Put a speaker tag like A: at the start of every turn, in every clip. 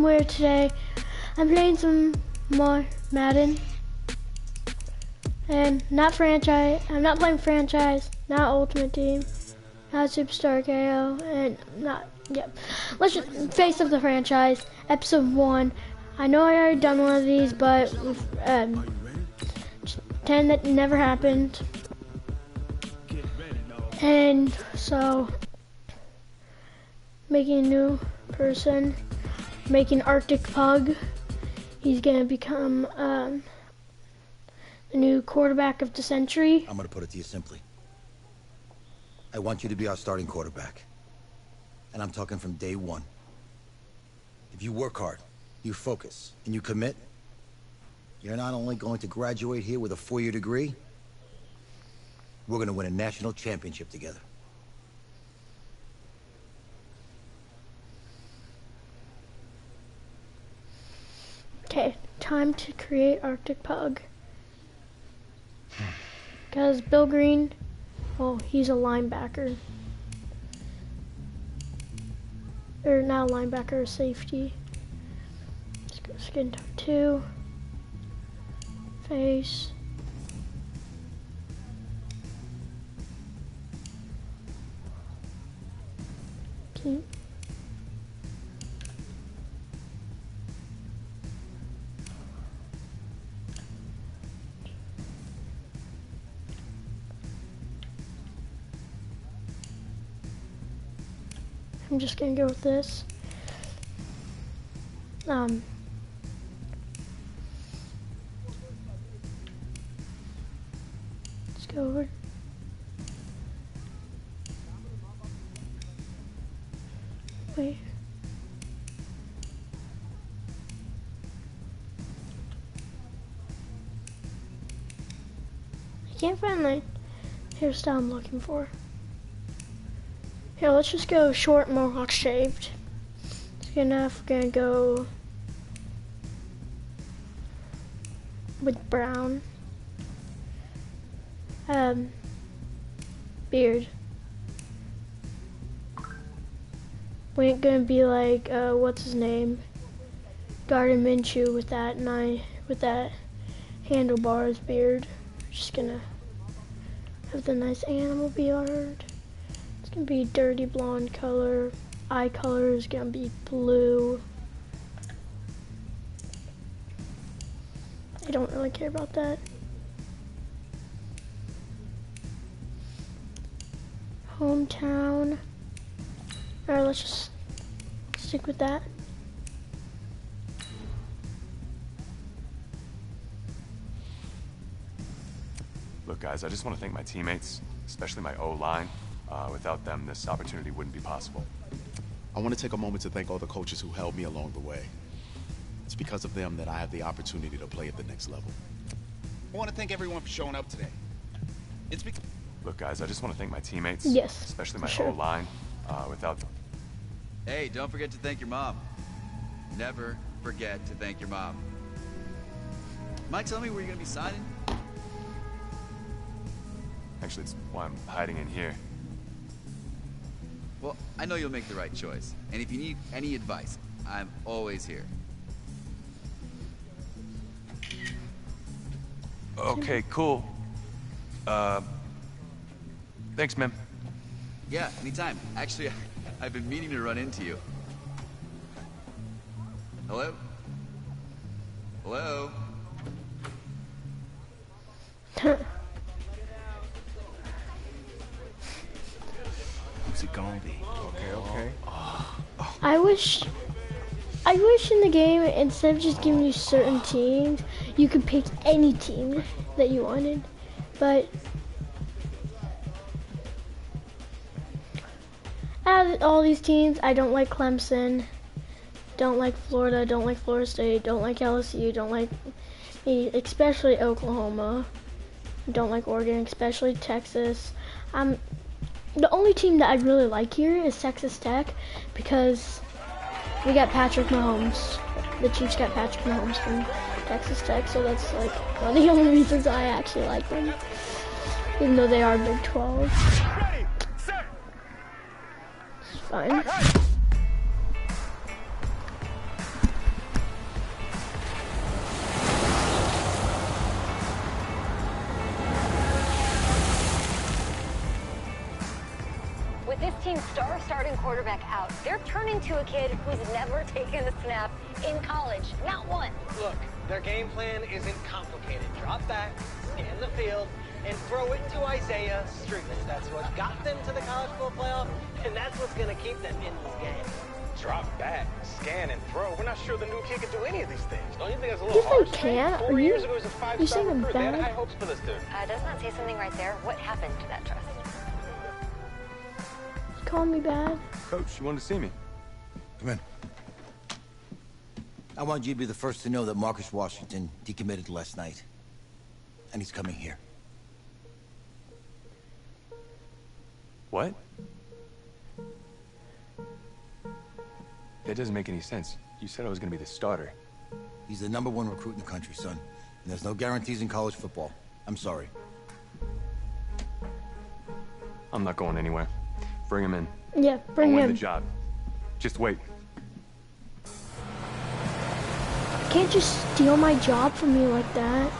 A: Where today I'm playing some more Madden and not franchise. I'm not playing franchise, not Ultimate Team, not Superstar KO, and not Let's just face up the franchise. Episode 1. I know I already done one of these, but 10 that never happened, and so making a new person. Making Arctic Pug. He's gonna become the new quarterback of the century.
B: I'm gonna put it to you simply. I want you to be our starting quarterback. And I'm talking from day one. If you work hard, you focus, and you commit, you're not only going to graduate here with a 4-year degree, we're gonna win a national championship together.
A: Okay, time to create Arctic Pug. Because Bill Green, well, he's a linebacker. Or not a linebacker, a safety. Let's go skin tone 2. Face. Keep. I'm just gonna go with this. Let's go over. Wait. I can't find the hairstyle I'm looking for. Here, let's just go short mohawk shaved. It's good enough. We're gonna go with brown. Beard. We ain't gonna be like what's his name? Gardner Minshew with that handlebars beard. Just gonna have the nice animal beard. It's gonna be dirty blonde color. Eye color is gonna be blue. I don't really care about that. Hometown. Alright, let's just stick with that.
C: Look, guys, I just want to thank my teammates, especially my O-line. Without them, this opportunity wouldn't be possible.
D: I want to take a moment to thank all the coaches who held me along the way. It's because of them that I have the opportunity to play at the next level.
E: I want to thank everyone for showing up today. It's because...
C: Look, guys, I just want to thank my teammates,
A: yes,
C: especially my
A: sure.
C: O-line. Without them...
E: Hey, don't forget to thank your mom. Never forget to thank your mom. Mind telling me where you're going to be signing?
C: Actually, it's why I'm hiding in here.
E: Well, I know you'll make the right choice. And if you need any advice, I'm always here.
C: Okay, cool. Thanks, man.
E: Yeah, anytime. Actually, I've been meaning to run into you. Hello? Hello?
D: Who's it gonna be? Okay.
A: I wish in the game, instead of just giving you certain teams, you could pick any team that you wanted. But out of all these teams, I don't like Clemson, don't like Florida, don't like Florida State, don't like LSU, don't like especially Oklahoma, don't like Oregon, especially Texas. The only team that I really like here is Texas Tech, because we got Patrick Mahomes. The Chiefs got Patrick Mahomes from Texas Tech, so that's like one of the only reasons I actually like them, even though they are Big 12. It's fine.
F: team's starting quarterback out. They're turning to a kid who's never taken a snap in college. Not one.
G: Look, their game plan isn't complicated. Drop back, scan the field, and throw it to Isaiah Streetless. That's what got them to the college football playoff, and that's what's going to keep them in this game.
H: Drop back, scan, and throw. We're not sure the new kid can do any of these things. Don't you think that's a little
A: Yes, I
H: harsh?
A: can.
H: 4 years ago, he was a five-star
A: saying I'm
H: recruit. They had
A: bad?
H: high hopes for this dude.
F: Doesn't that say something right there? What happened to that trust?
A: Call me bad.
C: Coach, you wanted to see me?
B: Come in. I want you to be the first to know that Marcus Washington decommitted last night. And he's coming here.
C: What? That doesn't make any sense. You said I was gonna be the starter.
B: He's the #1 recruit in the country, son. And there's no guarantees in college football. I'm sorry.
C: I'm not going anywhere. Bring him in.
A: Yeah, bring
C: I'll win
A: him.
C: the job. Just wait.
A: You can't just steal my job from me like that.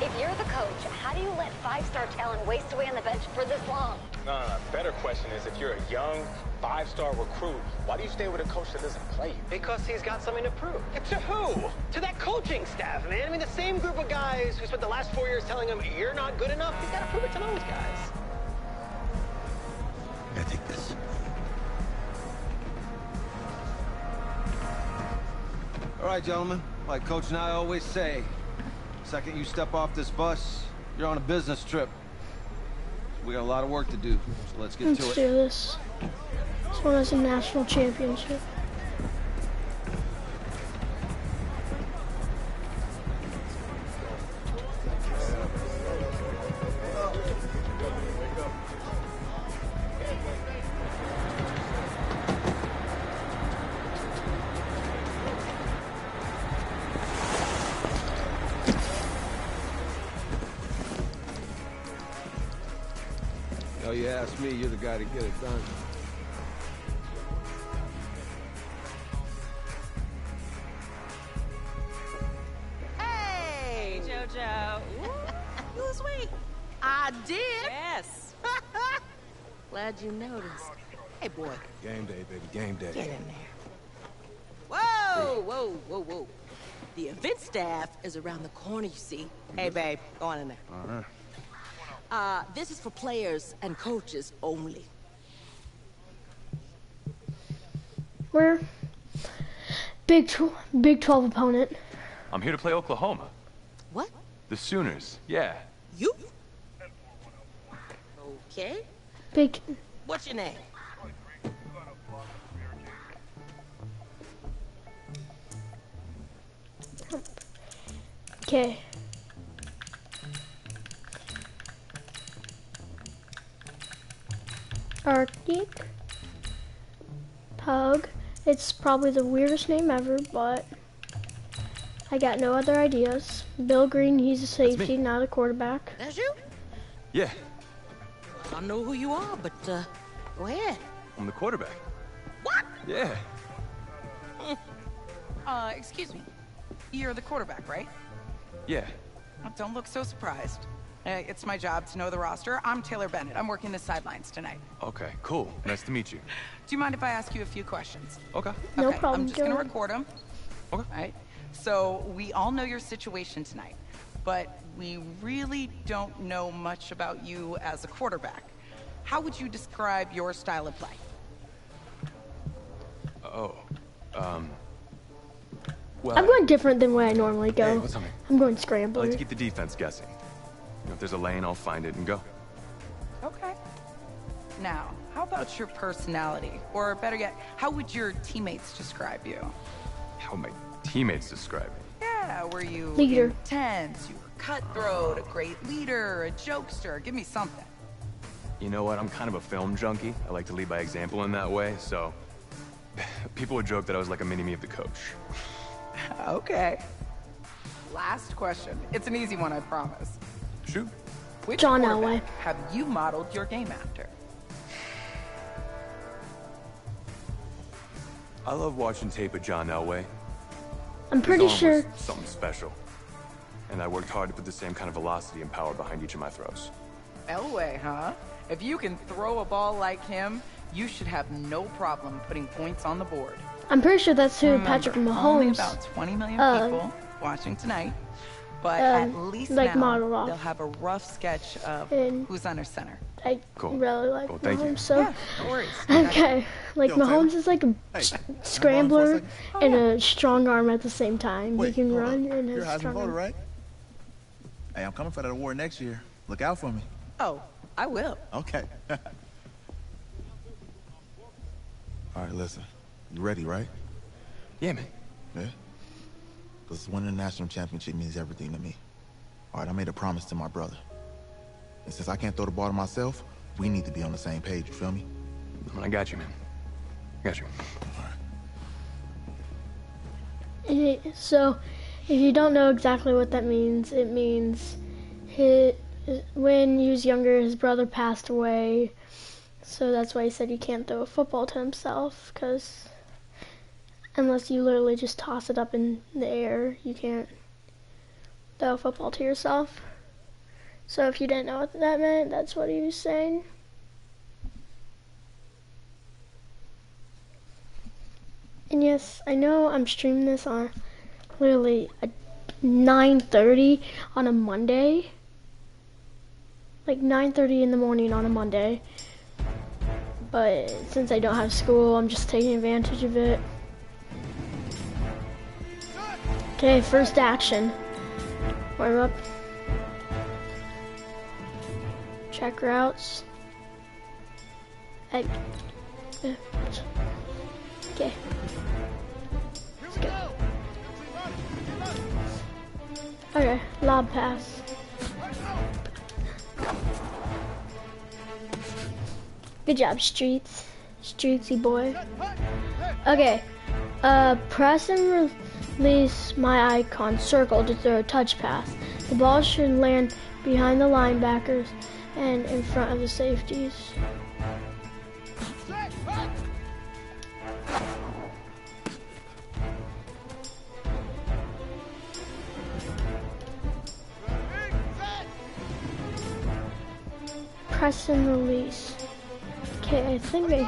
F: If you're the coach, how do you let five-star talent waste away on the bench for this long?
H: No. Better question is, if you're a young, five-star recruit, why do you stay with a coach that doesn't play you?
G: Because he's got something to prove. To who? To that coaching staff, man. I mean, the same group of guys who spent the last 4 years telling him, you're not good enough. He's got to prove it to those guys.
B: I gotta take this.
I: All right, gentlemen. Like Coach and I always say, the second you step off this bus, you're on a business trip. We got a lot of work to do, so let's get
A: Let's
I: to it.
A: do this. This one is a national championship.
I: Oh, you ask me, you're the guy to get it done.
J: Hey, JoJo. You was sweet. I did. Yes. Glad you noticed. Hey, boy.
B: Game day, baby, game day.
J: Get in there. Whoa. The event staff is around the corner, you see. Hey, babe, go on in there.
I: All right.
J: This is for players and coaches only.
A: We're Big 12 opponent.
C: I'm here to play Oklahoma.
J: What?
C: The Sooners, yeah.
J: You? Okay.
A: Big.
J: What's your name?
A: Okay. Arctic Pug. It's probably the weirdest name ever, but I got no other ideas. Bill Green, he's a safety, not a quarterback.
J: That's you?
C: Yeah,
J: I don't know who you are, but go ahead.
C: I'm the quarterback.
J: What?
C: Yeah.
K: Excuse me. You're the quarterback, right?
C: Yeah.
K: Oh, don't look so surprised. It's my job to know the roster. I'm Taylor Bennett. I'm working the sidelines tonight.
C: Okay, cool. Nice to meet you.
K: Do you mind if I ask you a few questions?
C: Okay.
A: No
K: Okay,
A: problem,
K: I'm just going to
A: Joey.
K: record them.
C: Okay.
K: All right. So we all know your situation tonight, but we really don't know much about you as a quarterback. How would you describe your style of play?
C: Well,
A: I'm going different than where I normally go.
C: Hey, what's up, man?
A: I'm going
C: I
A: scrambler.
C: like to keep the defense guessing. You know, if there's a lane, I'll find it and go.
K: Okay. Now, how about your personality? Or better yet, how would your teammates describe you?
C: How would my teammates describe me?
K: Yeah, were you
A: Leader.
K: intense? You were cutthroat, a great leader, a jokester? Give me something.
C: You know what? I'm kind of a film junkie. I like to lead by example in that way, so people would joke that I was like a mini-me of the coach.
K: Okay. Last question. It's an easy one, I promise.
C: Shoot.
K: Which
A: John
K: quarterback
A: Elway.
K: have you modeled your game after?
C: I love watching tape of John Elway.
A: I'm pretty
C: His arm
A: sure.
C: was something special. And I worked hard to put the same kind of velocity and power behind each of my throws.
K: Elway, huh? If you can throw a ball like him, you should have no problem putting points on the board.
A: I'm pretty sure that's who
K: Remember,
A: Patrick
K: only
A: Mahomes
K: about 20 million people watching tonight, but at least
A: like
K: now
A: modeled off.
K: they'll have a rough sketch of
A: And
K: who's under center.
A: I really like
C: Cool, thank you.
A: Mahomes, so
K: Yeah, no worries.
A: okay. Like
D: Yo,
A: Mahomes
D: Taylor.
A: is like a scrambler and a strong arm at the same time. He can run and
L: You're a
A: has
L: Heisman
A: strong
L: voter,
A: arm.
L: right? Hey, I'm coming for that award next year. Look out for me.
K: Oh, I will.
L: Okay. All right, listen. You ready, right?
C: Yeah, man.
L: Yeah? Because winning the national championship means everything to me. All right, I made a promise to my brother. And since I can't throw the ball to myself, we need to be on the same page, you feel me?
C: I got you, man. I got you.
A: So, if you don't know exactly what that means, it means when he was younger, his brother passed away. So that's why he said he can't throw a football to himself, because unless you literally just toss it up in the air, you can't throw a football to yourself. So if you didn't know what that meant, that's what he was saying. And yes, I know I'm streaming this on literally at 9:30 on a Monday. Like 9:30 in the morning on a Monday. But since I don't have school, I'm just taking advantage of it. Okay, first action. Warm up. Check routes. Okay. Let's go. Okay, lob pass. Good job, Streets. Streetsy boy. Okay. Press and release my icon circle to throw a touch pass. The ball should land behind the linebackers and in front of the safeties. Press and release. Okay, I think I...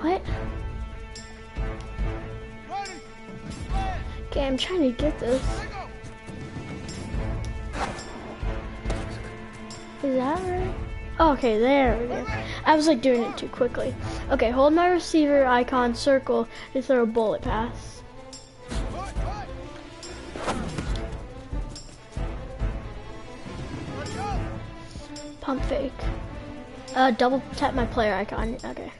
A: What? Okay, I'm trying to get this. Is that right? Oh, okay, there it is. I was like doing it too quickly. Okay, hold my receiver icon circle to throw a bullet pass. Pump fake. Double tap my player icon. Okay.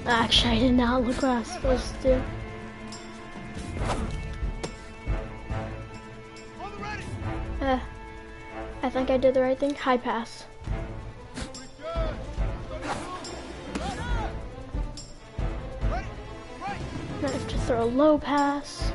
A: Actually, I did not look what I was supposed to do. I think I did the right thing. High pass. I have to throw a low pass.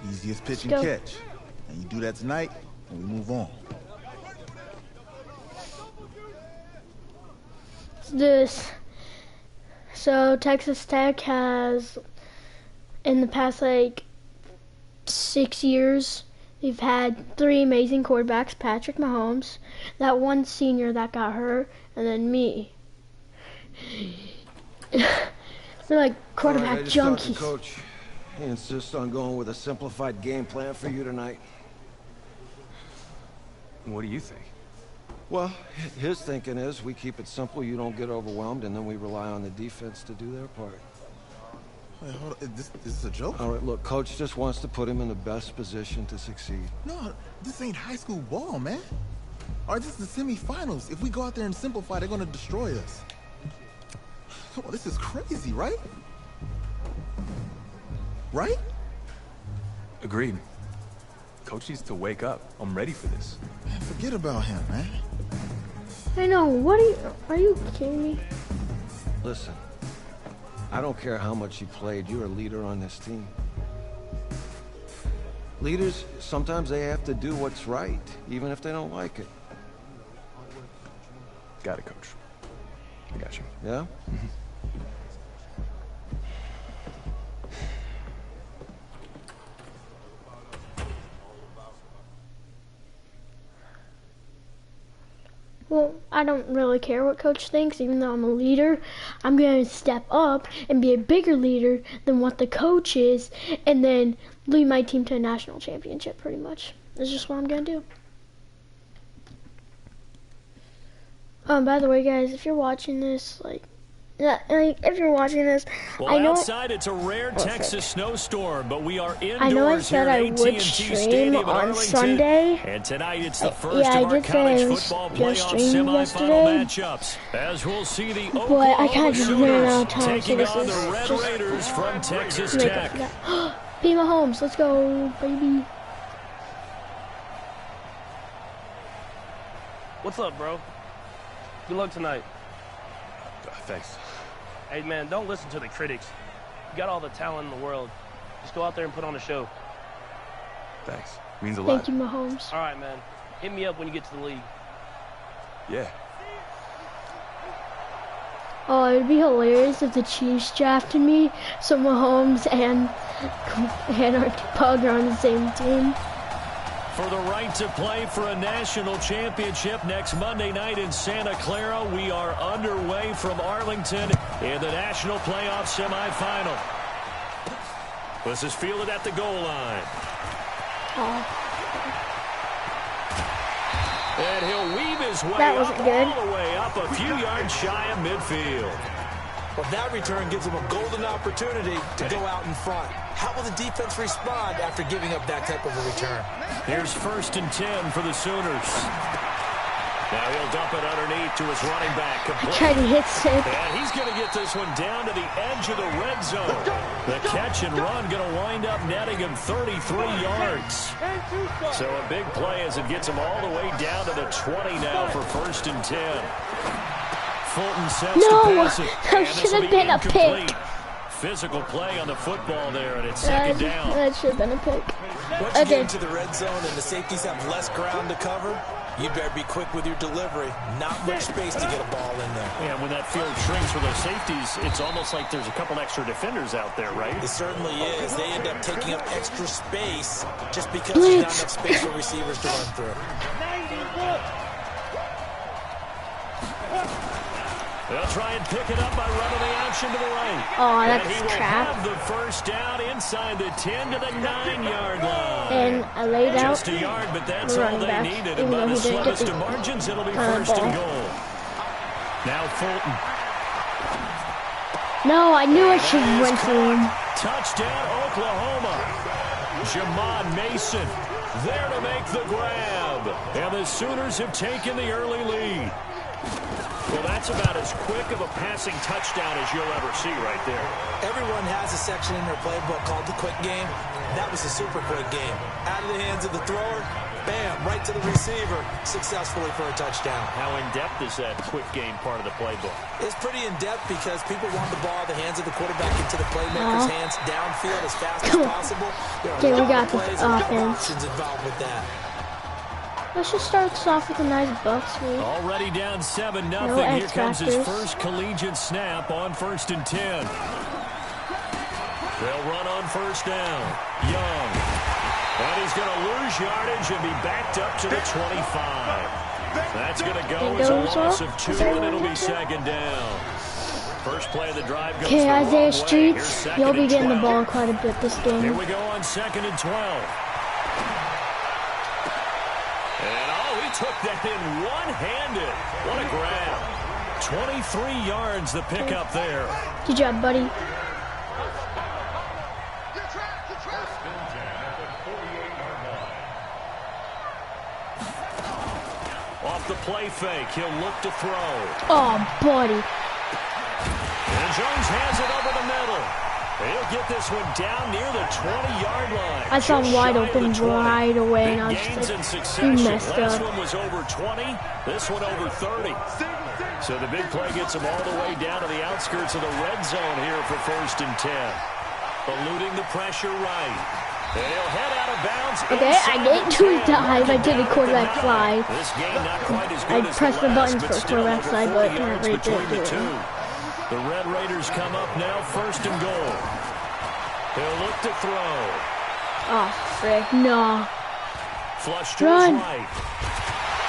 L: Easiest pitch and
A: Go.
L: catch. And you do that tonight, and we move on.
A: This. So Texas Tech has, in the past like 6 years, they've had 3 amazing quarterbacks: Patrick Mahomes, that one senior that got hurt, and then me. They're like quarterback
I: All right, I just talked to
A: junkies.
I: Coach. He insists on going with a simplified game plan for you tonight.
C: What do you think?
I: Well, his thinking is we keep it simple, you don't get overwhelmed, and then we rely on the defense to do their part.
L: Wait, hold on. Is this a joke?
I: All right, look, Coach just wants to put him in the best position to succeed.
L: No, this ain't high school ball, man. All right, this is the semifinals. If we go out there and simplify, they're gonna destroy us. Come on, this is crazy, right?
B: right?
C: Agreed. Coach needs to wake up. I'm ready for this.
L: Man, forget about him, man.
A: I know. What are you kidding me?
I: Listen, I don't care how much you played. You're a leader on this team. Leaders, sometimes they have to do what's right, even if they don't like it.
C: Got it, Coach. I got you.
I: Yeah?
A: Well, I don't really care what coach thinks, even though I'm a leader. I'm going to step up and be a bigger leader than what the coach is, and then lead my team to a national championship, pretty much. That's just what I'm going to do. By the way, guys, if you're watching this, if you're watching this,
M: well,
A: I know
M: outside it's a rare Texas snowstorm, but we are indoors.
A: I know I said
M: here
A: I
M: at
A: would
M: AT&T
A: stream
M: Stadium in
A: on
M: Arlington,
A: Sunday.
M: and tonight it's the first
A: Yeah,
M: of
A: I
M: our
A: did say I
M: college
A: was
M: football
A: gonna
M: playoff
A: stream
M: semifinal
A: yesterday,
M: matchups. As we'll see the
A: but I
M: Oklahoma
A: kind of just ran out of
M: Sooners
A: time, so
M: taking
A: this
M: on
A: is
M: the Red
A: just
M: Raiders from Texas
A: make up
M: Tech.
A: for that. P. Mahomes, let's go, baby.
N: What's up, bro? Good luck tonight.
C: Thanks.
N: Hey, man, don't listen to the critics. You got all the talent in the world. Just go out there and put on a show.
C: Thanks. Means a lot.
A: Thank you, Mahomes.
N: All right, man. Hit me up when you get to the league.
C: Yeah.
A: Oh, it would be hilarious if the Chiefs drafted me, so Mahomes and our Pug are on the same team.
M: For the right to play for a national championship next Monday night in Santa Clara, we are underway from Arlington in the national playoff semifinal. This is fielded at the goal line. And he'll weave his way all the way up a few yards shy of midfield.
O: Well, that return gives them a golden opportunity to go out in front. How will the defense respond after giving up that type of a return?
M: Here's 1st and 10 for the Sooners. Now he'll dump it underneath to his running back.
A: I tried to hit Sid.
M: And he's going to get this one down to the edge of the red zone. The catch and run going to wind up netting him 33 yards. So a big play as it gets him all the way down to the 20 now for 1st and 10. Fulton sets to pass it.
A: That should have been a pick.
M: Physical play on the football there, and it's 2nd down.
A: That should have been a pick.
O: Once you get into the red zone and the safeties have less ground to cover, you better be quick with your delivery. Not much space to get a ball in there.
M: Yeah, when that field shrinks for those safeties, it's almost like there's a couple extra defenders out there, right?
O: It certainly is. They end up taking up extra space just because there's not enough space for receivers to run through.
M: They'll try and pick it up by running the option to the right.
A: Oh, that's
M: and he will
A: crap.
M: have the 1st down inside the 10 to the 9-yard line.
A: And I laid out.
M: Just a yard, but that's all they needed. And by the slimmest of margins, it'll be 1st and goal. Now Fulton.
A: No, I knew I should have went for him.
M: Touchdown, Oklahoma. Jamon Mason there to make the grab. And the Sooners have taken the early lead. Well, that's about as quick of a passing touchdown as you'll ever see right there.
O: Everyone has a section in their playbook called the quick game. That was a super quick game. Out of the hands of the thrower, bam, right to the receiver, successfully for a touchdown.
M: How in-depth is that quick game part of the playbook?
O: It's pretty in-depth because people want the ball out of the hands of the quarterback into the playmaker's hands downfield as fast as possible. There are a lot of plays, a lot of options involved with that.
A: Let's just start this off with a nice Bucks lead.
M: Already down 7-0. Here comes his first collegiate snap on 1st and 10. They'll run on 1st down. Young. And he's going to lose yardage and be backed up to the 25. That's going to go as a loss of 2, and it'll be 2nd down. First play of the drive goes
A: okay, Isaiah
M: the wrong
A: Streets,
M: way.
A: you'll be getting the ball quite a bit this game.
M: Here we go on 2nd and 12. Took that in one-handed. What a grab. 23 yards the pickup there.
A: Good job, buddy.
M: Off the play fake, he'll look to throw.
A: Oh, buddy.
M: And Jones has it over the middle. He'll get this one down near the 20-yard line.
A: I saw him wide
M: Just shy of
A: open
M: the 20.
A: right away, and I
M: Big
A: was
M: gains
A: just
M: in
A: like,
M: succession.
A: he messed
M: Last
A: up.
M: one was over 20. This one over 30. So the big play gets him all the way down to the outskirts of the red zone here for 1st and 10. Eluding the pressure right. And he'll head out of bounds.
A: Okay, I didn't do a dive. I did a quarterback slide.
M: This game not quite as
A: I
M: good as
A: pressed the
M: last,
A: buttons
M: but
A: for
M: still
A: quarterback
M: over
A: slide,
M: 40
A: but
M: yards
A: Ray
M: between
A: didn't
M: the
A: do
M: two.
A: it.
M: The Red Raiders come up now, 1st and goal. He'll look to throw.
A: Oh, frick, no.
M: Flush to
A: Run.
M: his right.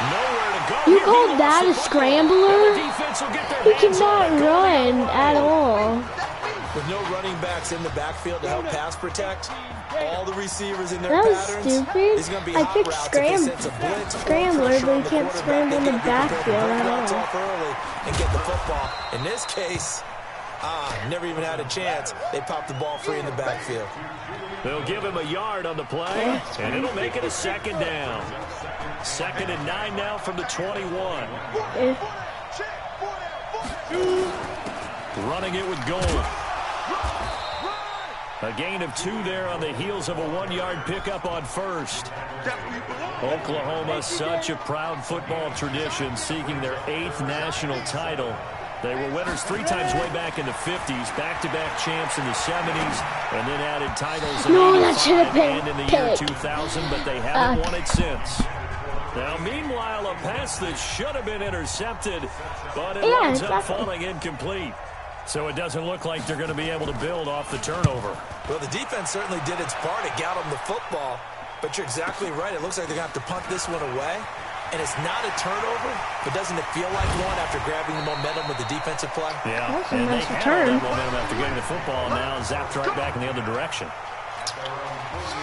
M: Nowhere to go.
A: You
M: Here,
A: called
M: he
A: that a
M: lost the football.
A: scrambler?
M: And the defense will get their
A: He
M: hands on
A: cannot
M: it.
A: run at all.
O: With no running backs in the backfield to help pass protect, all the receivers in their
A: That was
O: patterns,
A: stupid.
O: it's going to be
A: I
O: hot
A: picked
O: routes if they sense a blitz or
A: scrambler,
O: pressure
A: but
O: on
A: you
O: the
A: can't
O: quarterback.
A: scramble in
O: They
A: the
O: gotta be prepared to
A: backfield
O: break
A: at
O: routes
A: all.
O: off early and get the football. In this case, never even had a chance. They popped the ball free in the backfield.
M: They'll give him a yard on the play, and it'll make it a 2nd down. 2nd and 9 now from the 21. Running it with goal. A gain of 2 there on the heels of a 1-yard pickup on 1st. Oklahoma, such a proud football tradition, seeking their 8th national title. They were winners 3 times way back in the 50s, back-to-back champs in the 70s, and then added titles in
A: No, that should
M: 85
A: have been
M: and in the year
A: picked.
M: 2000, but they haven't won it since. Now, meanwhile, a pass that should have been intercepted, but it winds up falling incomplete. So it doesn't look like they're going to be able to build off the turnover.
O: Well, the defense certainly did its part. It got them the football. But you're exactly right. It looks like they're going to have to punt this one away. And it's not a turnover, but doesn't it feel like one after grabbing the momentum with the defensive play?
M: Yeah,
A: That's a
M: and
A: nice
M: they
A: return.
M: had that momentum after getting the football, and now zapped right back in the other direction.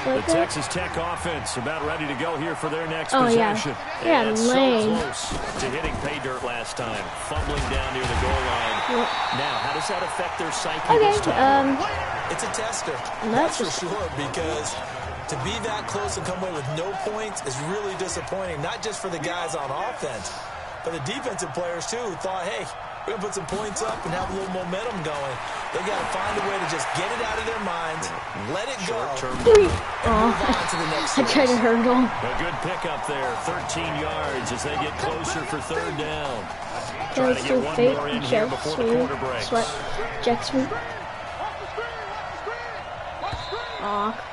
M: The Texas Tech offense about ready to go here for their next possession.
A: Yeah,
M: and
A: lame.
M: so close to hitting pay dirt last time, fumbling down near the goal line.
A: Yep.
M: Now, how does that affect their psyche
A: Okay,
M: this time?
O: It's a tester.
A: That's
O: That's for sure, because to be that close and come away with no points is really disappointing, not just for the guys on offense, but the defensive players, too, who thought, hey, we're going to put some points up and have a little momentum going. They got to find a way to just get it out of their minds, let it go, and move on to the next
A: I tried to hurdle.
M: A good pickup there, 13 yards as they get closer for 3rd down. Trying
A: Let's
M: to
A: do
M: get one
A: fake
M: more in here
A: jet
M: before the
A: sweep.
M: quarter breaks.
A: Jet sweep. Aw.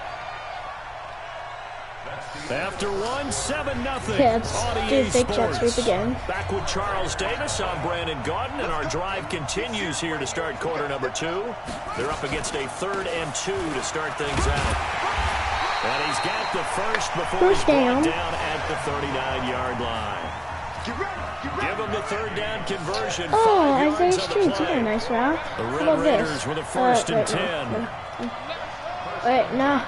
M: After 1-7-0.
A: Okay, let's do fake jet sweep again.
M: Back with Charles Davis. I'm Brandon Gaudin, and our drive continues here to start quarter number 2. They're up against a 3rd and 2 to start things out. And he's got the first before he's brought down at the 39-yard line. Give him the 3rd down conversion.
A: Oh,
M: 5
A: Isaiah
M: yards on the
A: Street,
M: play.
A: nice route.
M: The
A: How
M: Red
A: about
M: Raiders
A: this?
M: with a 1st and 10.
A: Wait, no.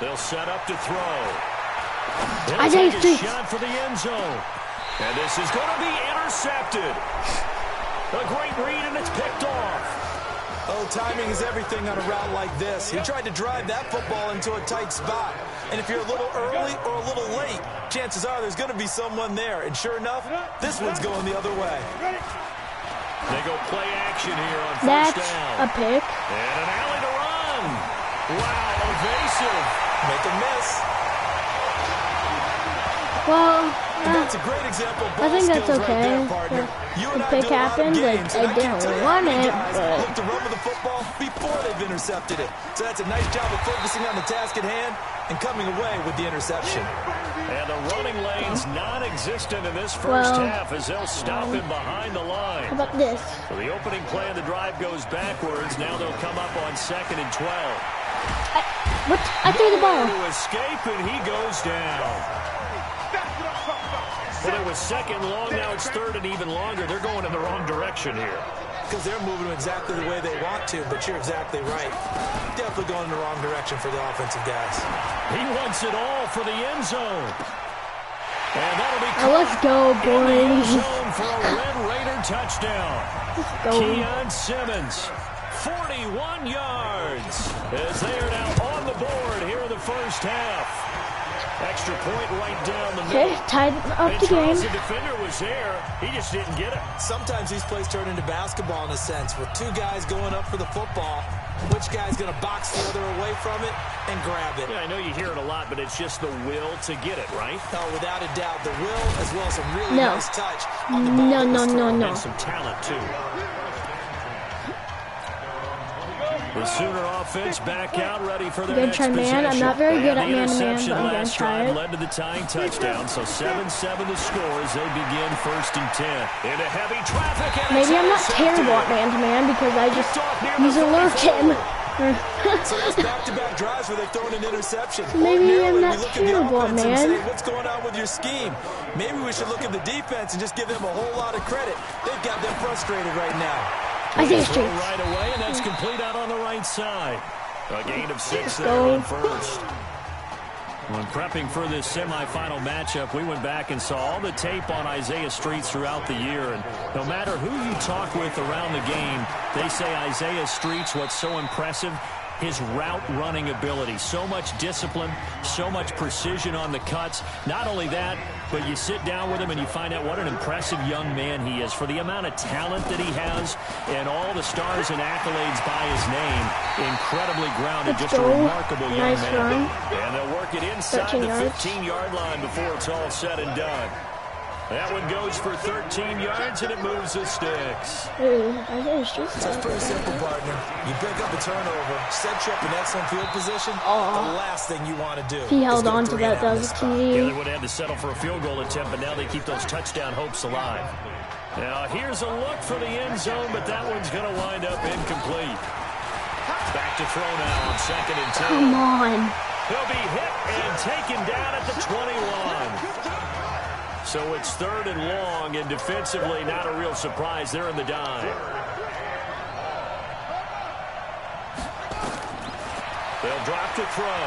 M: They'll set up to throw.
A: I
M: They'll
A: didn't
M: take a
A: think-
M: shot for the end zone. And this is going to be intercepted. A great read, and it's picked off.
O: Oh, timing is everything on a route like this. He tried to drive that football into a tight spot. And if you're a little early or a little late, chances are there's going to be someone there. And sure enough, this one's going the other way.
M: They go play action here on 1st
A: That's
M: down.
A: a pick.
M: And an alley to run. Wow, evasive.
O: Make a miss.
A: Well,
O: That's a great example of
A: I think
O: ball
A: that's
O: skills right
A: okay.
O: there, partner. You and
A: The
O: I
A: pick
O: do a lot of
A: happened, but
O: games, and
A: I
O: I can't
A: didn't
O: tell you
A: want
O: how many
A: it,
O: guys
A: but-
O: look to run with the football before they've intercepted it. So that's a nice job of focusing on the task at hand and coming away with the interception.
M: And the running lane's non-existent in this first
A: Well,
M: half as they'll stop him behind the line.
A: How about this?
M: So the opening play of the drive goes backwards. Now they'll come up on 2nd and 12.
A: What? I threw the ball.
M: To escape, and he goes down. Well, it was 2nd long, now it's 3rd and even longer. They're going in the wrong direction here.
O: Because they're moving exactly the way they want to, but you're exactly right. Definitely going in the wrong direction for the offensive guys.
M: He wants it all for the end zone. And that'll be
A: Let's go,
M: in the end
A: boys.
M: zone for a Red Raider touchdown.
A: Let's go.
M: Keon Simmons, 41 yards, as they are now on the board here in the first half. Extra point right down the
A: Okay,
M: middle.
A: tied up the game.
M: The defender was there. He just didn't get it.
O: Sometimes these plays turn into basketball in a sense, with two guys going up for the football. Which guy's going to box the other away from it and grab it?
M: Yeah, I know you hear it a lot, but it's just the will to get it, right?
O: Oh, without a doubt. The will as well as some really
A: No.
O: nice touch on the ball.
A: No.
M: And some talent, too. The Sooner offense back out, ready for their
A: Gonna
M: next
A: try man.
M: possession.
A: I'm not very good
M: And
A: at
M: the
A: man-to-man,
M: interception
A: but I'm gonna
M: last
A: try
M: drive
A: it.
M: led to the tying touchdown, so 7-7 the score as they begin 1st and 10. Into heavy traffic, and
A: Maybe I'm not
M: intercepted.
A: terrible at man-to-man because I just use a lurk him.
O: So that's back-to-back drives where they've thrown an interception.
A: Maybe I'm
O: Ordinarily,
A: not
O: we look at the
A: terrible,
O: offense and
A: man.
O: say, what's going on with your scheme? Maybe we should look at the defense and just give them a whole lot of credit. They've got them frustrated right now.
A: Isaiah
M: Throw
A: Streets.
M: right away, and that's complete out on the right side. A gain of 6 there
A: Go.
M: on first. When prepping for this semifinal matchup, we went back and saw all the tape on Isaiah Streets throughout the year. And no matter who you talk with around the game, they say Isaiah Streets, what's so impressive, his route running ability. So much discipline, so much precision on the cuts. Not only that, but you sit down with him and you find out what an impressive young man he is for the amount of talent that he has and all the stars and accolades by his name. Incredibly grounded, just a remarkable young
A: Nice
M: man.
A: run.
M: And they'll work it inside
A: 13
M: the
A: yards.
M: 15-yard line before it's all said and done. That one goes for 13 yards, and it moves the sticks.
A: Isaiah Streets.
O: So it's pretty simple, partner. You pick up a turnover, set you up in excellent field position. The last thing you want to do.
A: He
O: is
A: held
O: get
A: on to
O: three
A: that.
O: out
A: That
O: in
A: was
O: this
A: a
O: spot.
M: Yeah,
A: TD.
M: they would have had to settle for a field goal attempt, but now they keep those touchdown hopes alive. Now, here's a look for the end zone, but that one's going to wind up incomplete. Back to throw now on 2nd and 10.
A: Come on.
M: He'll be hit and taken down at the 21. So it's 3rd and long, and defensively, not a real surprise. They're in the dime. They'll drop to throw.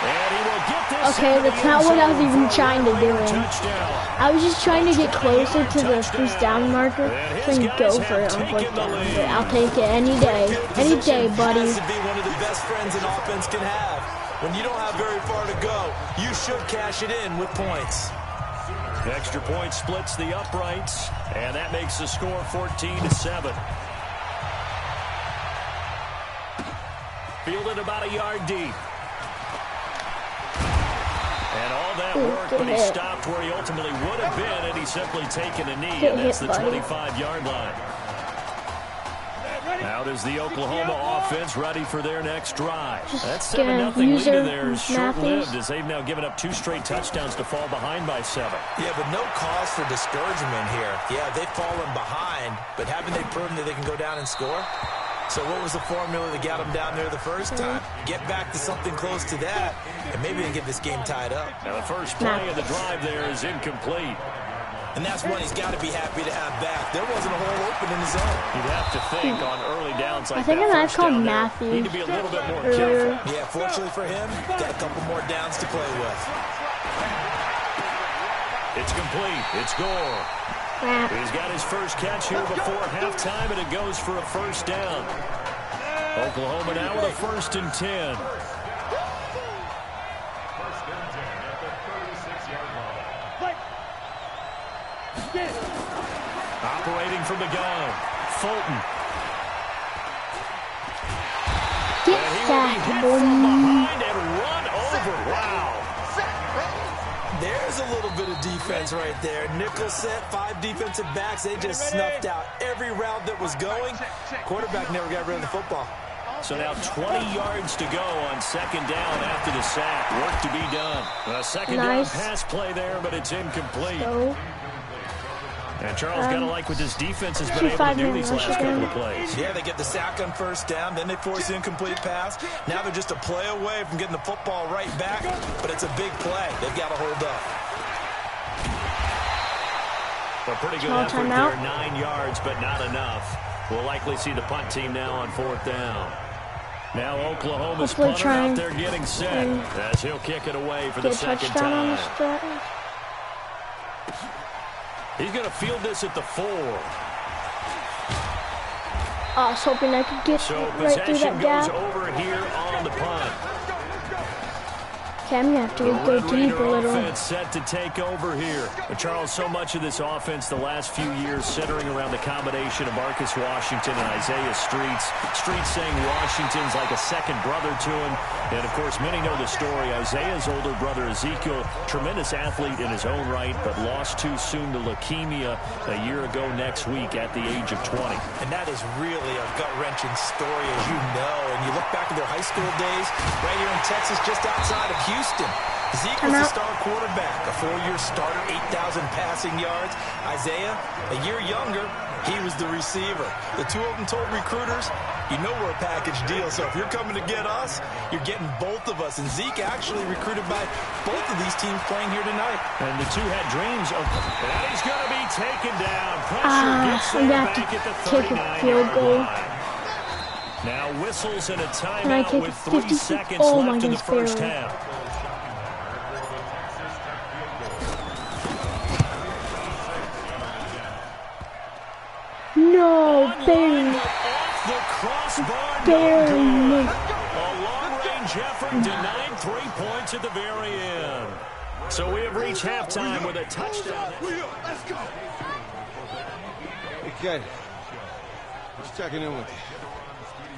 M: And he will get this.
A: Okay, that's not what I was even trying to do.
M: Touchdown.
A: I was just trying to get closer to the first down marker so I can go for it on fourth down. But I'll take it any day. Any day, buddy.
O: Has to be one of the best friends an offense can have. When you don't have very far to go, you should cash it in with points.
M: Extra point splits the uprights, and that makes the score 14-7. Fielded about a yard deep. And all that work, but he stopped where he ultimately would have been, and he's simply taken a knee, and that's the 25-yard line. Out is the Oklahoma offense ready for their next drive. That 7-0 lead to theirs short-lived as they've now given up 2 straight touchdowns to fall behind by 7.
O: Yeah, but no cause for discouragement here. Yeah, they've fallen behind, but haven't they proven that they can go down and score? So what was the formula that got them down there the first time? Get back to something close to that, and maybe they can get this game tied up.
M: Now the first play of the drive there is incomplete.
O: And that's one he's got to be happy to have back. There wasn't a hole open in his zone.
M: You'd have to think on early downs like
A: I think
M: that.
A: I might have called Matthew.
M: Need to be a little bit more careful.
O: Yeah, fortunately for him, got a couple more downs to play with.
M: It's complete. It's Gore. He's got his first catch here before halftime, and it goes for a first down. Oklahoma now with a 1st and 10. Operating from the gun, Fulton.
A: Get sacked, boy.
M: Behind and run over. Wow.
O: There's a little bit of defense right there. Nickel set, 5 defensive backs. They just snuffed out every route that was going. Quarterback never got rid of the football.
M: So now 20 yards to go on 2nd down after the sack. Work to be done. A 2nd down pass play there, but it's incomplete. And Charles got to like what this defense has been able to do these last couple of plays.
O: Yeah, they get the sack on 1st down, then they force the incomplete pass. Now they're just a play away from getting the football right back, but it's a big play. They've got to hold up.
M: A pretty good effort there, 9 yards, but not enough. We'll likely see the punt team now on 4th down. Now Oklahoma's punter out there getting set as he'll kick it away for the 2nd time. He's going to field this at the 4.
A: I was hoping I could get
M: So
A: right through
M: possession
A: that
M: goes
A: gap.
M: over here on the punt.
A: Okay, I'm gonna have to go deep a little.
M: Offense set to take over here. But Charles, so much of this offense the last few years centering around the combination of Marcus Washington and Isaiah Streets. Streets saying Washington's like a second brother to him. And, of course, many know the story. Isaiah's older brother, Ezekiel, tremendous athlete in his own right, but lost too soon to leukemia a year ago next week at the age of 20.
O: And that is really a gut-wrenching story, as you know. And you look back at their high school days right here in Texas, just outside of Houston. Zeke was the star quarterback, a 4-year starter, 8,000 passing yards. Isaiah, a year younger, he was the receiver. The two of them told recruiters, you know we're a package deal, so if you're coming to get us, you're getting both of us. And Zeke actually recruited by both of these teams playing here tonight.
M: And the two had dreams of, and he's going to be taken down. Pressure gets there back at the 39-yard line. Now whistles and a timeout with 3 seconds left in the first half.
A: No, barely. Barely.
M: A long-range effort denied 3 points at the very end. So we have reached halftime with a touchdown.
I: Let's go. Hey, kid. Just checking in with you.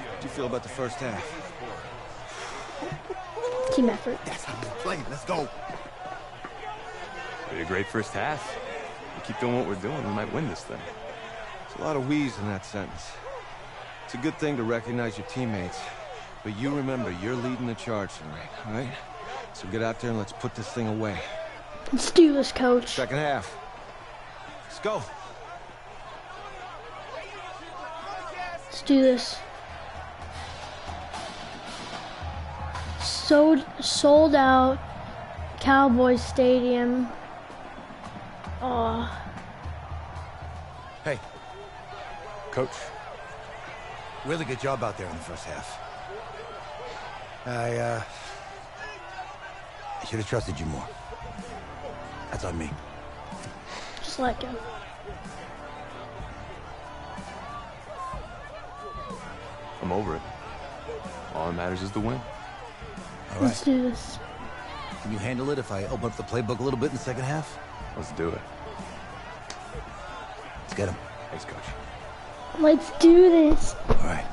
I: How do you feel about the first half?
A: Team effort.
L: That's how we play. Let's go.
C: Be a great first half. We keep doing what we're doing, we might win this thing.
I: There's a lot of we's in that sentence. It's a good thing to recognize your teammates, but you remember you're leading the charge tonight, all right? So get out there and let's put this thing away.
A: Let's do this, coach.
I: Second half. Let's go.
A: Let's do this. Sold out Cowboys Stadium. Oh.
B: Hey.
C: Coach.
B: Really good job out there in the first half. I should have trusted you more. That's on me.
A: Just let go.
C: I'm over it. All that matters is the win.
B: All right.
A: Let's do this.
B: Can you handle it if I open up the playbook a little bit in the second half?
C: Let's do it.
B: Let's get him.
C: Thanks, Coach.
A: Let's do this.
B: All right.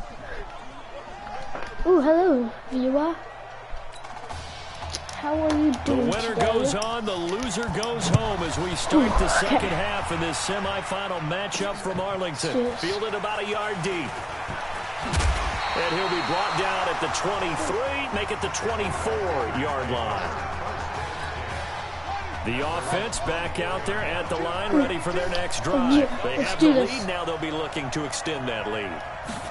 A: Ooh, hello, viewer. How are you doing
M: The winner
A: today?
M: goes on, the loser goes home as we start the second half in this semifinal matchup from Arlington.
A: Yes.
M: Fielded about a yard deep. And he'll be brought down at the 23, make it the 24-yard line. The offense back out there at the line, ready for their next drive. They have the lead, now they'll be looking to extend that lead.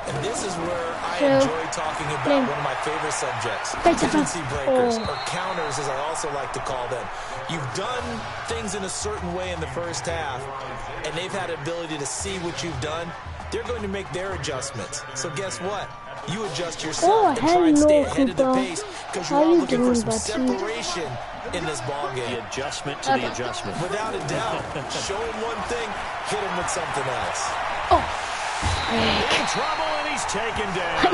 O: And this is where I enjoy talking about one of my favorite subjects, tendency breakers, or counters as I also like to call them. You've done things in a certain way in the first half, and they've had the ability to see what you've done. They're going to make their adjustments. So guess what? You adjust yourself and try and stay ahead of the pace because you are looking for some separation in this ball game.
M: The adjustment to the adjustment.
O: Without a doubt. Show him one thing, hit him with something else.
M: In trouble, and he's taken down.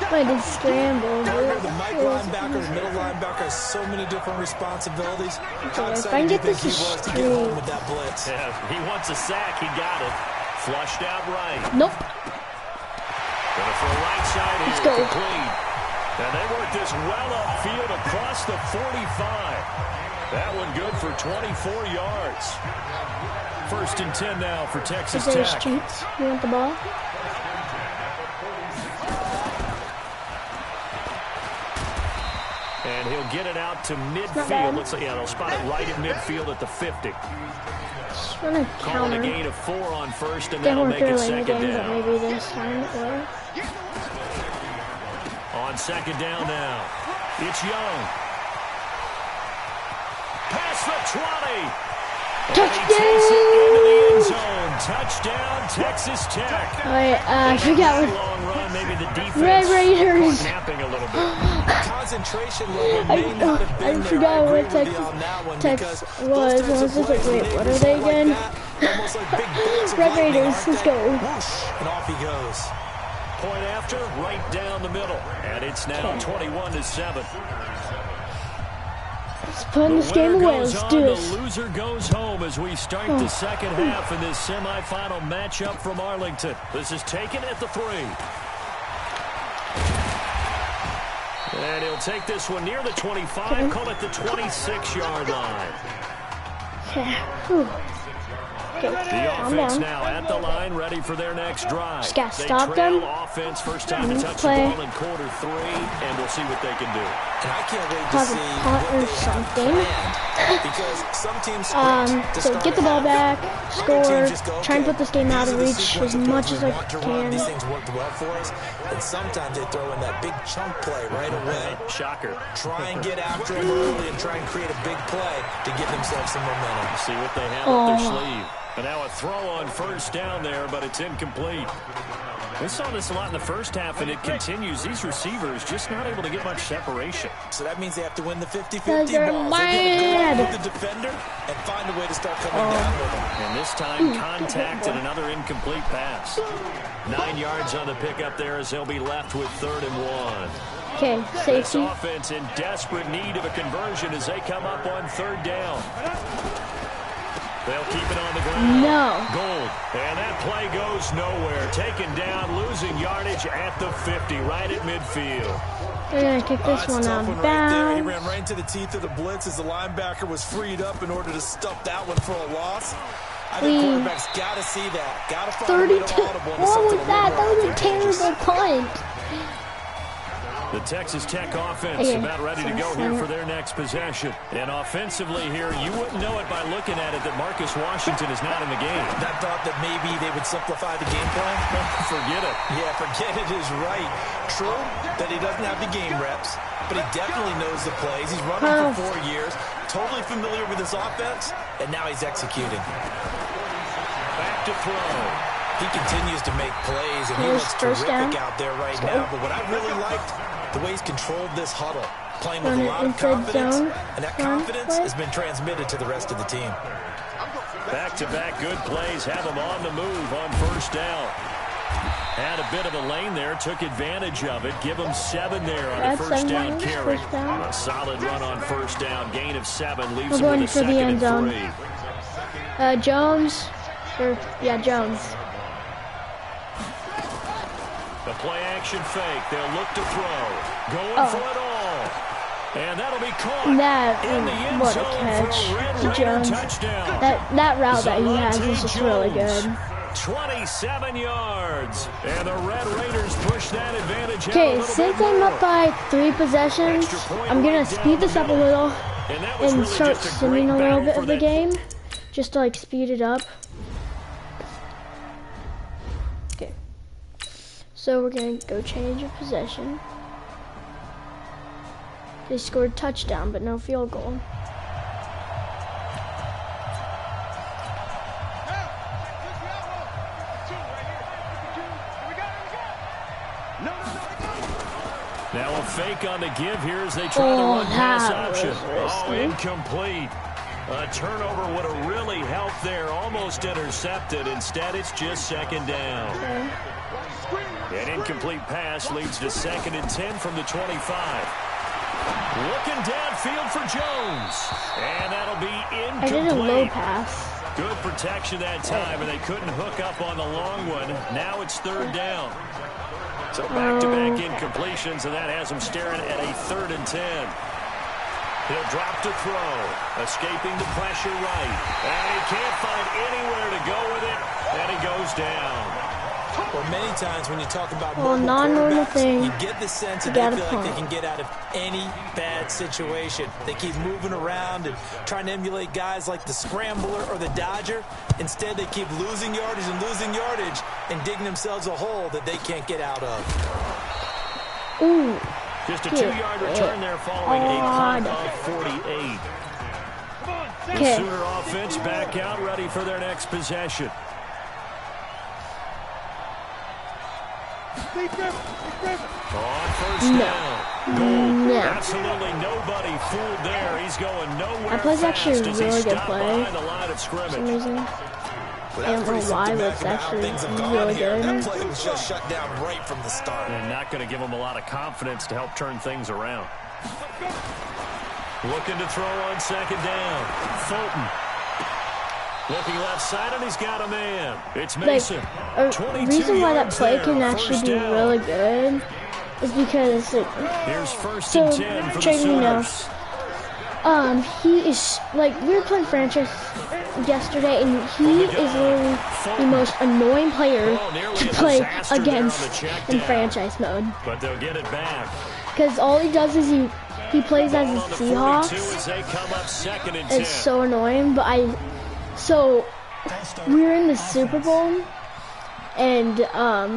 A: I did scramble.
O: The Mike linebacker, the middle linebacker has so many different responsibilities. How excited do you think he was to get home with that blitz?
M: Yeah, he wants a sack. He got it. Flushed out right.
A: Nope.
M: Going for a right side here.
A: Let's go.
M: Complete. And they work this well upfield across the 45. That one good for 24 yards. 1st and 10 now for Texas Tech.
A: Streets. You want the ball?
M: And he'll get it out to midfield. Looks like, yeah, they'll spot it right in midfield at the 50.
A: Just want to
M: Calling
A: counter.
M: a gain of 4 on first, and
A: They
M: that'll
A: weren't
M: make it
A: really in the
M: second
A: game, but
M: down.
A: maybe this time it will.
M: On second down now, it's Young. Past the 20. And he takes it into the end zone. Touchdown, Texas Tech.
A: I forgot what.
M: Long run, maybe the defense
A: Red Raiders.
M: snapping a little bit.
O: Concentration level may not have been
A: I forgot what Texas was. I was just like, wait, what are they again?
O: Almost like big bullets of
A: Red
O: lightning,
A: Raiders,
O: aren't
A: let's
O: they?
A: go.
O: Whoosh, and off he goes.
M: point after, right down the middle. And it's now 21-7.
A: Let's put this game away. Let's do this.
M: The loser goes home as we start the second half in this semifinal matchup from Arlington. This is taken at the 3. And he'll take this one near the 25, call it the 26-yard line.
A: Okay,
M: the offense now at the line, ready for their next drive.
A: Just gotta stop them.
M: Offense, first time to touch the ball in quarter 3, and we'll see what they can do.
O: And I can't wait to see what
A: or
O: they
A: something.
O: Because some teams
A: so get the ball back, score, try and put this game out of reach as much as I can.
O: These things worked well for us, and sometimes they throw in that big chunk play right away.
M: Shocker.
O: Try and get after them early and try and create a big play to give themselves some momentum.
M: See what they have up their sleeve. And now a throw on first down there, but it's incomplete. We saw this a lot in the first half, and it continues. These receivers just not able to get much separation.
O: So that means they have to win the 50-50
A: They're
O: balls. They've got to go
A: mad.
O: out with the defender and find a way to start coming down with them.
M: And this time, contact and another incomplete pass. 9 yards on the pickup there as they'll be left with 3rd and 1.
A: Okay,
M: This
A: safety.
M: offense in desperate need of a conversion as they come up on 3rd down. They'll keep it on the ground.
A: No.
M: Gold. And that play goes nowhere. Taken down, losing yardage at the 50, right at midfield.
A: They're going to kick this one out of
O: Right there. He
A: bounds.
O: ran right into the teeth of the blitz as the linebacker was freed up in order to stuff that one for a loss. I think quarterbacks got to see that. Got to find a way to
A: 32.
O: audible into
A: What
O: something
A: was
O: a
A: that?
O: little
A: That was
O: more
A: a terrible punt.
M: The Texas Tech offense about ready to go here for their next possession. And offensively here, you wouldn't know it by looking at it that Marcus Washington is not in the game.
O: That thought that maybe they would simplify the game plan?
M: Forget it.
O: Yeah, forget it is right. True that he doesn't have the game reps, but he definitely knows the plays. He's run them for 4 years, totally familiar with this offense, and now he's executing.
M: Back to throw.
O: He continues to make plays, and he looks terrific out there right now. But what I really liked, the way he's controlled this huddle, playing with a lot of confidence, and that confidence has been transmitted to the rest of the team.
M: Back-to-back good plays have him on the move on first down. Had a bit of a lane there, took advantage of it. Give him 7 there on a first down carry. A solid run on first down, gain of 7, leaves him with a second and 3.
A: Jones. Jones.
M: The play-action fake. They'll look to throw. Going for it all. And that'll be caught in the end
A: what a
M: zone
A: catch.
M: for a Red Raider
A: Jones.
M: touchdown.
A: That route that he has is just really good.
M: 27 yards. And the Red Raiders push that advantage out a
A: Okay,
M: little
A: since
M: bit
A: I'm
M: more.
A: up by 3 possessions, I'm going to speed this up a little and start simming a little bit of the game, just to like speed it up. Okay, so we're going to go change of possession. They scored touchdown, but no field goal.
M: Now a fake on the give here as they try to run pass option. Incomplete. A turnover would have really helped there. Almost intercepted. Instead, it's just 2nd down. An incomplete pass leads to 2nd and 10 from the 25. Looking downfield for Jones. And that'll be incomplete.
A: I did a low pass.
M: Good protection that time, and they couldn't hook up on the long one. Now it's 3rd down. So back-to-back incompletions, and that has him staring at a 3rd and 10. He'll drop to throw, escaping the pressure right. And he can't find anywhere to go with it, and he goes down.
O: Well, many times when you talk about
A: non-normal thing,
O: you get the sense that they feel like they can get out of any bad situation. They keep moving around and trying to emulate guys like the Scrambler or the Dodger. Instead, they keep losing yardage and digging themselves a hole that they can't get out of.
A: Ooh.
M: Just a 2-yard return there following a punt of 48. The Sooner offense back out, ready for their next possession. On first down. Gold. Absolutely nobody fooled there. He's going nowhere.
A: That play's actually a really good play.
M: The line of scrimmage.
A: For some reason.
O: But
A: I don't know why, but it's actually really good.
O: That play was just shut down right from the start.
M: And not going to give them a lot of confidence to help turn things around. Looking to throw on second down. Fulton. Looking left side, and he's got a man. It's Mason.
A: Like, a reason why that play can actually be really good is because,
M: here's first and 10 for the Sooners.
A: He is, like, we were playing franchise yesterday, and he is literally the most annoying player to play against in franchise mode.
M: But they'll get it back.
A: Because all he does is he plays as the Seahawks. It's so annoying, but so we were in the Super Bowl, and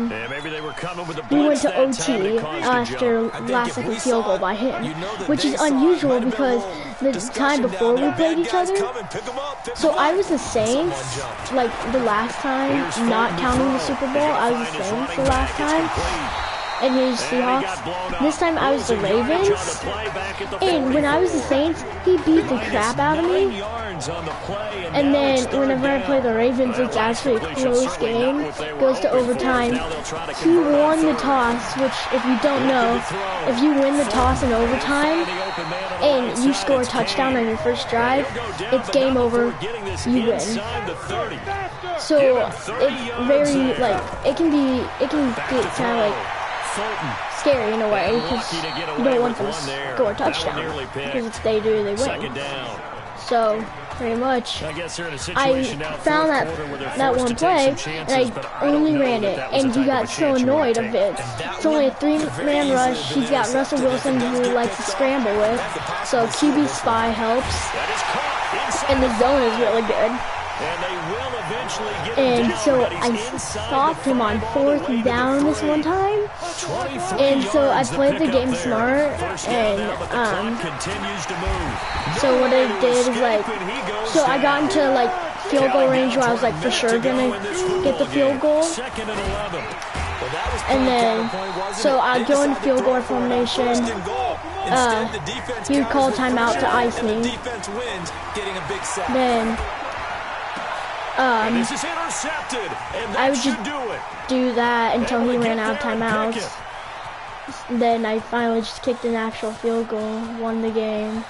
M: maybe they were coming with a
A: we went to OT after last-second field goal by him, which is unusual because the time before we played each other. So I was the Saints, like the last time, not counting the Super Bowl. I was the Saints the last time. And he was Seahawks. This time I was the Ravens. And when I was the Saints, he beat the crap out of me. And then whenever I play the Ravens, it's actually a close game. Goes to overtime. He won the toss, which if you don't know, if you win the toss in overtime and you score a touchdown on your first drive, it's game over. You win. So it's very, like, it can get kind of like scary in a way because you don't want them to score a touchdown because if they do, they win. So pretty much, I found that one play and I only ran it, and he got so annoyed of it. It's only a 3-man rush. He's got Russell Wilson who he likes to scramble with, so QB spy helps, and the zone is really good. And so I stopped him on 4th down this one time, and so I played the game smart, and so what I did is, like, so I got into like field goal range where I was like for sure gonna get the field goal, and then so I'd go into field goal formation. He would call timeout to ice me. Then I would just do that until he ran out of timeouts. Then I finally just kicked an actual field goal, won the game.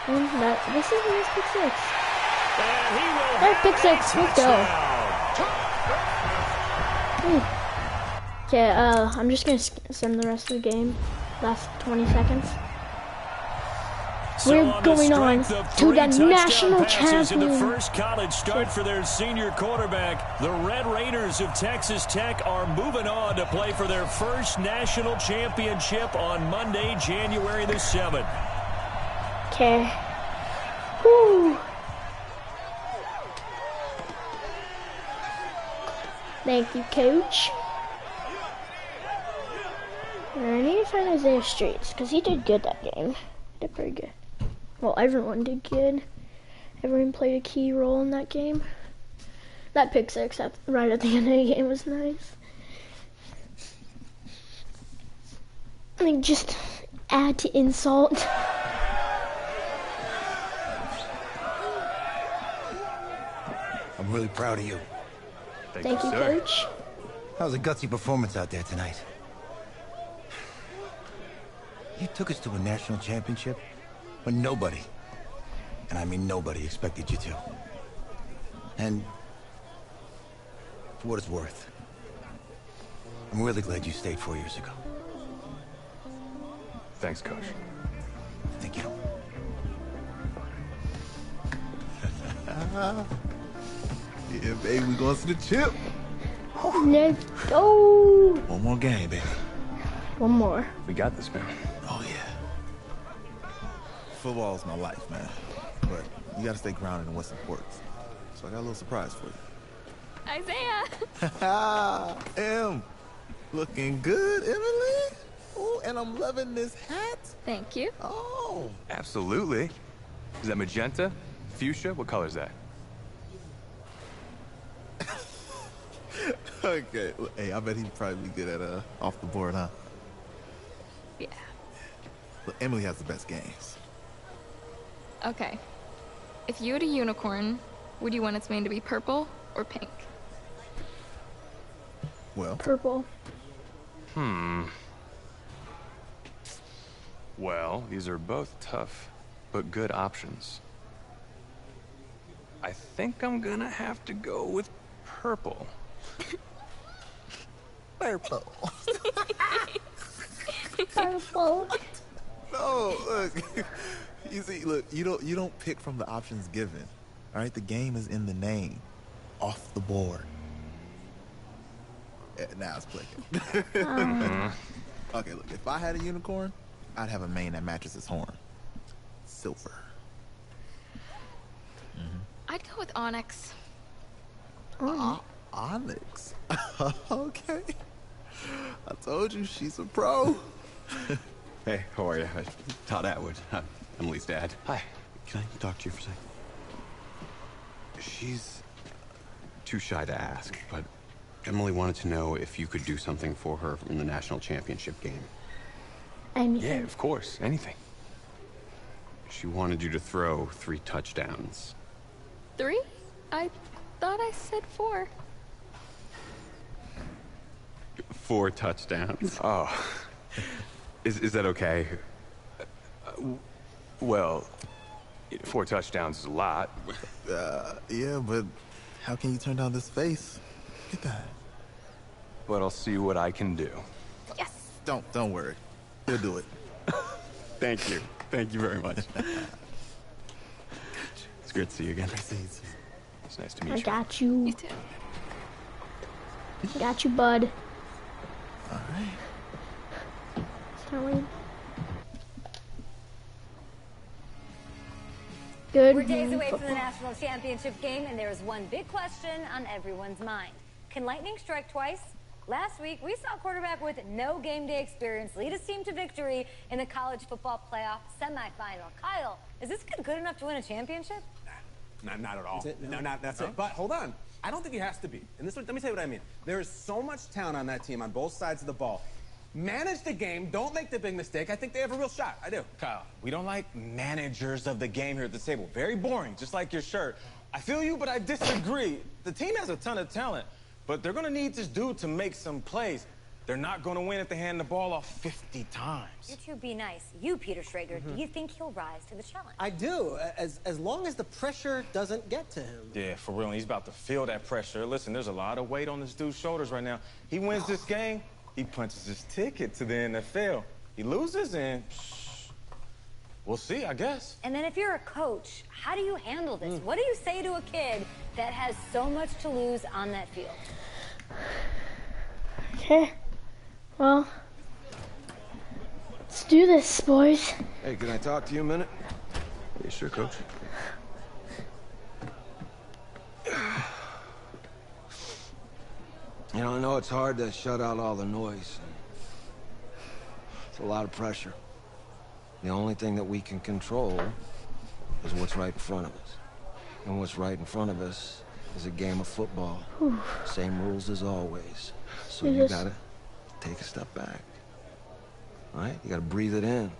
A: And this is his pick six. There's pick six. Let's go. Okay, I'm just gonna send the rest of the game. Last 20 seconds. We're going on to the national championship.
M: The first college start for their senior quarterback. The Red Raiders of Texas Tech are moving on to play for their first national championship on Monday, January the 7th.
A: Okay. Woo. Thank you, Coach. I need to find Isaiah Streets because he did good that game. He did pretty good. Well, everyone did good. Everyone played a key role in that game. That pick six right at the end of the game was nice. I mean, just add to insult.
B: I'm really proud of you.
A: Thank you, Coach.
B: That was a gutsy performance out there tonight. You took us to a national championship when nobody, and I mean nobody, expected you to. And for what it's worth, I'm really glad you stayed 4 years ago.
C: Thanks, Coach.
B: Thank you.
L: Yeah, baby, we going to the chip.
A: Let's go.
L: One more game, baby.
A: One more.
C: We got this, man.
L: Oh, yeah. Football is my life, man. But you got to stay grounded in what's important. So I got a little surprise for you.
P: Isaiah!
L: Em, looking good, Emily. Oh, and I'm loving this hat.
P: Thank you.
L: Oh.
C: Absolutely. Is that magenta? Fuchsia? What color is that?
L: Okay. Well, hey, I bet he'd probably be good at off the board, huh?
P: Yeah.
L: Look, Emily has the best games.
P: Okay. If you had a unicorn, would you want its mane to be purple or pink?
L: Well,
A: Purple.
C: Well, these are both tough, but good options. I think I'm gonna have to go with purple.
L: purple.
A: Purple.
L: No, look. You see, look, you don't pick from the options given. All right, the game is in the name, off the board. Yeah, now it's clicking. Okay, look, if I had a unicorn, I'd have a mane that matches its horn. Silver.
P: I'd go with onyx.
L: Onyx. Okay. I told you she's a pro.
Q: Hey, how are you? Todd Atwood. I'm Emily's dad.
C: Hi.
Q: Can I talk to you for a second? She's too shy to ask, but Emily wanted to know if you could do something for her in the national championship game.
A: Anything.
C: Yeah, of course. Anything.
Q: She wanted you to throw 3 touchdowns.
P: 3? I thought I said 4.
Q: 4 touchdowns.
C: Oh. Is that okay? Well, 4 touchdowns is a lot.
L: Yeah, but how can you turn down this face? Look at that.
C: But I'll see what I can do.
P: Yes.
L: Don't worry. He'll do it.
Q: Thank you. Thank you very much. It's great to see you again.
C: It's nice to meet
A: I
C: you.
A: got you.
P: You too.
A: Got you, bud.
L: All right.
A: Starling. Good.
F: We're days away from the national championship game, and there is one big question on everyone's mind. Can lightning strike twice? Last week, we saw a quarterback with no game day experience lead his team to victory in the college football playoff semifinal. Kyle, is this kid good enough to win a championship?
R: Not at all.
G: That's it? No?
R: No, that's it. But hold on. I don't think he has to be. And let me tell you what I mean. There is so much talent on that team on both sides of the ball. Manage the game. Don't make the big mistake. I think they have a real shot. I do.
H: Kyle, we don't like managers of the game here at the table. Very boring, just like your shirt. I feel you, but I disagree. The team has a ton of talent, but they're going to need this dude to make some plays. They're not going to win if they hand the ball off 50 times.
F: You two be nice. You, Peter Schrager, do you think he'll rise to the challenge?
G: I do, as long as the pressure doesn't get to him.
H: Yeah, for real. And he's about to feel that pressure. Listen, there's a lot of weight on this dude's shoulders right now. He wins this game, he punches his ticket to the NFL. He loses, and we'll see, I guess.
F: And then if you're a coach, how do you handle this? What do you say to a kid that has so much to lose on that field?
A: Okay. Well, let's do this, boys.
I: Hey, can I talk to you a minute?
C: Yeah, sure, Coach.
I: You know, I know it's hard to shut out all the noise. It's a lot of pressure. The only thing that we can control is what's right in front of us. And what's right in front of us is a game of football.
A: Whew.
I: Same rules as always. So
A: You
I: you
A: just-
I: gotta take a step back. All right? You gotta breathe it in.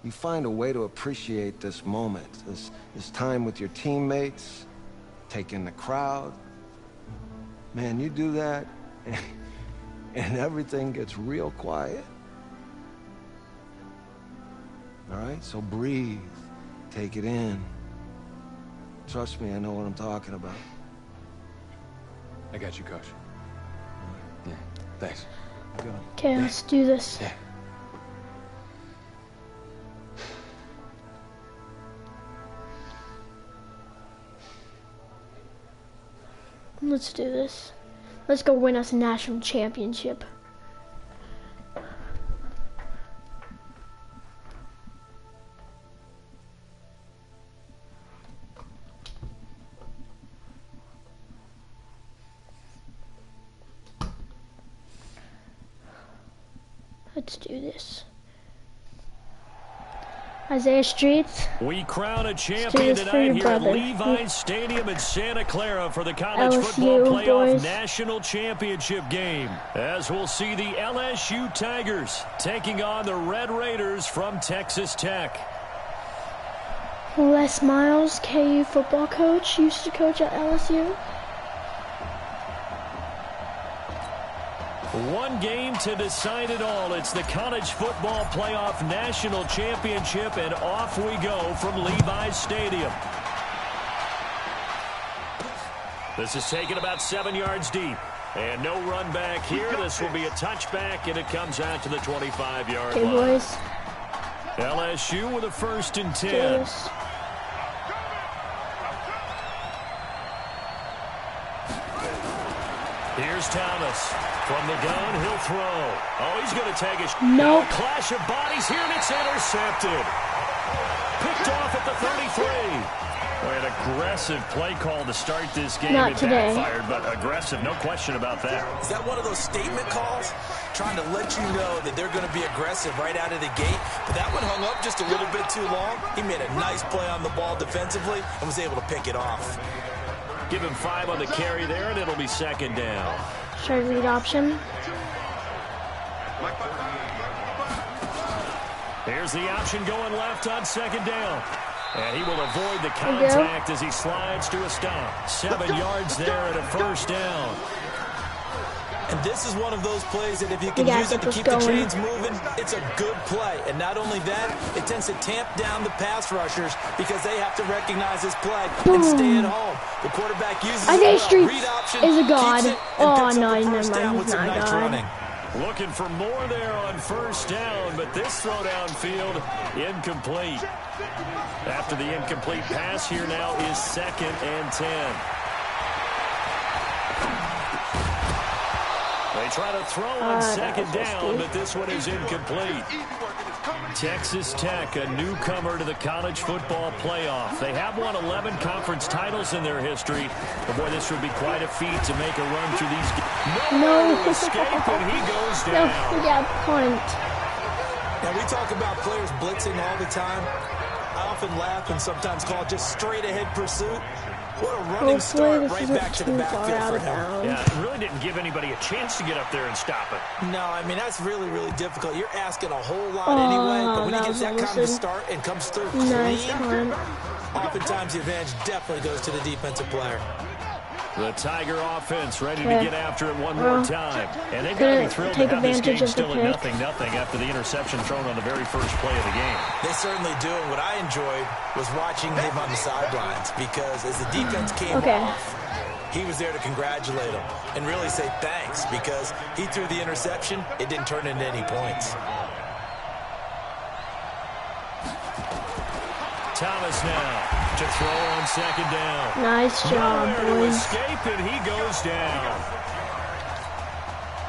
I: You find a way to appreciate this moment, this time with your teammates, take in the crowd. Man, you do that, and everything gets real quiet. All right? So breathe. Take it in. Trust me, I know what I'm talking about.
C: I got you, Coach. Yeah, thanks.
A: Okay, let's do this.
C: Yeah.
A: Let's do this. Let's go win us a national championship. Let's do this. Isaiah Streets.
M: We crown a
A: Let's do
M: champion
A: this for
M: tonight
A: your
M: here at
A: brother.
M: Levi's Stadium in Santa Clara for the College
A: LSU
M: Football Playoff
A: boys.
M: National Championship game. As we'll see the LSU Tigers taking on the Red Raiders from Texas Tech.
A: Les Miles, KU football coach, used to coach at LSU.
M: One game to decide it all. It's the College Football Playoff National Championship, and off we go from Levi's Stadium. This is taken about 7 yards deep. And no run back here. This will be a touchback, and it comes out to the 25-yard line.
A: Boys.
M: LSU with a 1st and 10.
A: Cheers.
M: Here's Thomas. From the gun, he'll throw. Oh, he's going to take a
A: nope.
M: Clash of bodies here, and it's intercepted. Picked off at the 33. An aggressive play call to start this game.
A: Not
M: it
A: today.
M: Backfired, but aggressive, no question about that.
O: Is that one of those statement calls? Trying to let you know that they're going to be aggressive right out of the gate. But that one hung up just a little bit too long. He made a nice play on the ball defensively and was able to pick it off.
M: Give him 5 on the carry there, and it'll be 2nd down.
A: Try read option.
M: Here's the option going left on 2nd down. And he will avoid the contact as he slides to a stop. 7 yards there and a 1st down.
O: And this is one of those plays that if you can use it to keep the chains moving, it's a good play. And not only that, it tends to tamp down the pass rushers because they have to recognize this play and stay at home. The quarterback uses it well. Read option,
A: is a god.
O: Oh, no,
A: never mind. He's not a god.
O: Running.
M: Looking for more there on 1st down, but this throw downfield incomplete. After the incomplete pass, here now is 2nd and 10. They try to throw on 2nd down, but this one is incomplete. Texas Tech, a newcomer to the college football playoff. They have won 11 conference titles in their history. But boy, this would be quite a feat to make a run through these games.
A: No.
M: To escape, and he goes down.
A: No, we got a punt.
O: Now, we talk about players blitzing all the time. I often laugh and sometimes call it just straight-ahead pursuit. What a running start right back to the backfield for him.
M: Yeah, it really didn't give anybody a chance to get up there and stop it.
O: No, I mean, that's really, really difficult. You're asking a whole lot anyway, but when he gets that kind of start and comes through clean, oftentimes the advantage definitely goes to the defensive player.
M: The Tiger offense ready to get after it one more time. And they've got to be thrilled to
A: take
M: have this game
A: advantage of
M: still
A: the
M: at
A: pick.
M: 0-0 after the interception thrown on the very first play of the game.
O: They certainly do. And what I enjoyed was watching him on the sidelines because as the defense came off, he was there to congratulate them and really say thanks because he threw the interception. It didn't turn into any points.
M: Thomas now to throw on 2nd down.
A: Nice job, boys.
M: Escape, and he goes down.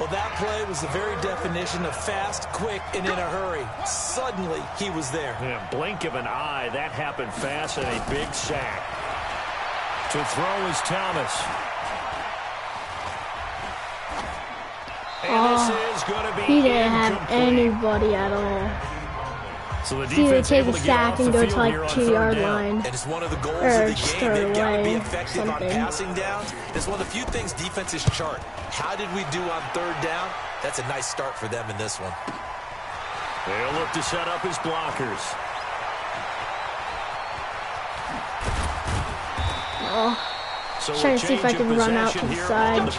O: Well, that play was the very definition of fast, quick, and in a hurry. Suddenly, he was there.
M: Yeah, blink of an eye. That happened fast and a big sack. To throw is Thomas. And this is going to be
A: he didn't have anybody at all.
M: So the
A: defense
M: take
A: a sack and go to like 2-yard line.
O: And it's one of the goals of the game. They've got to be effective
A: something.
O: on passing downs. It's one of the few things defenses chart. How did we do on 3rd down? That's a nice start for them in this one.
M: They'll look to set up his blockers.
A: So trying to see if I can run out to the side.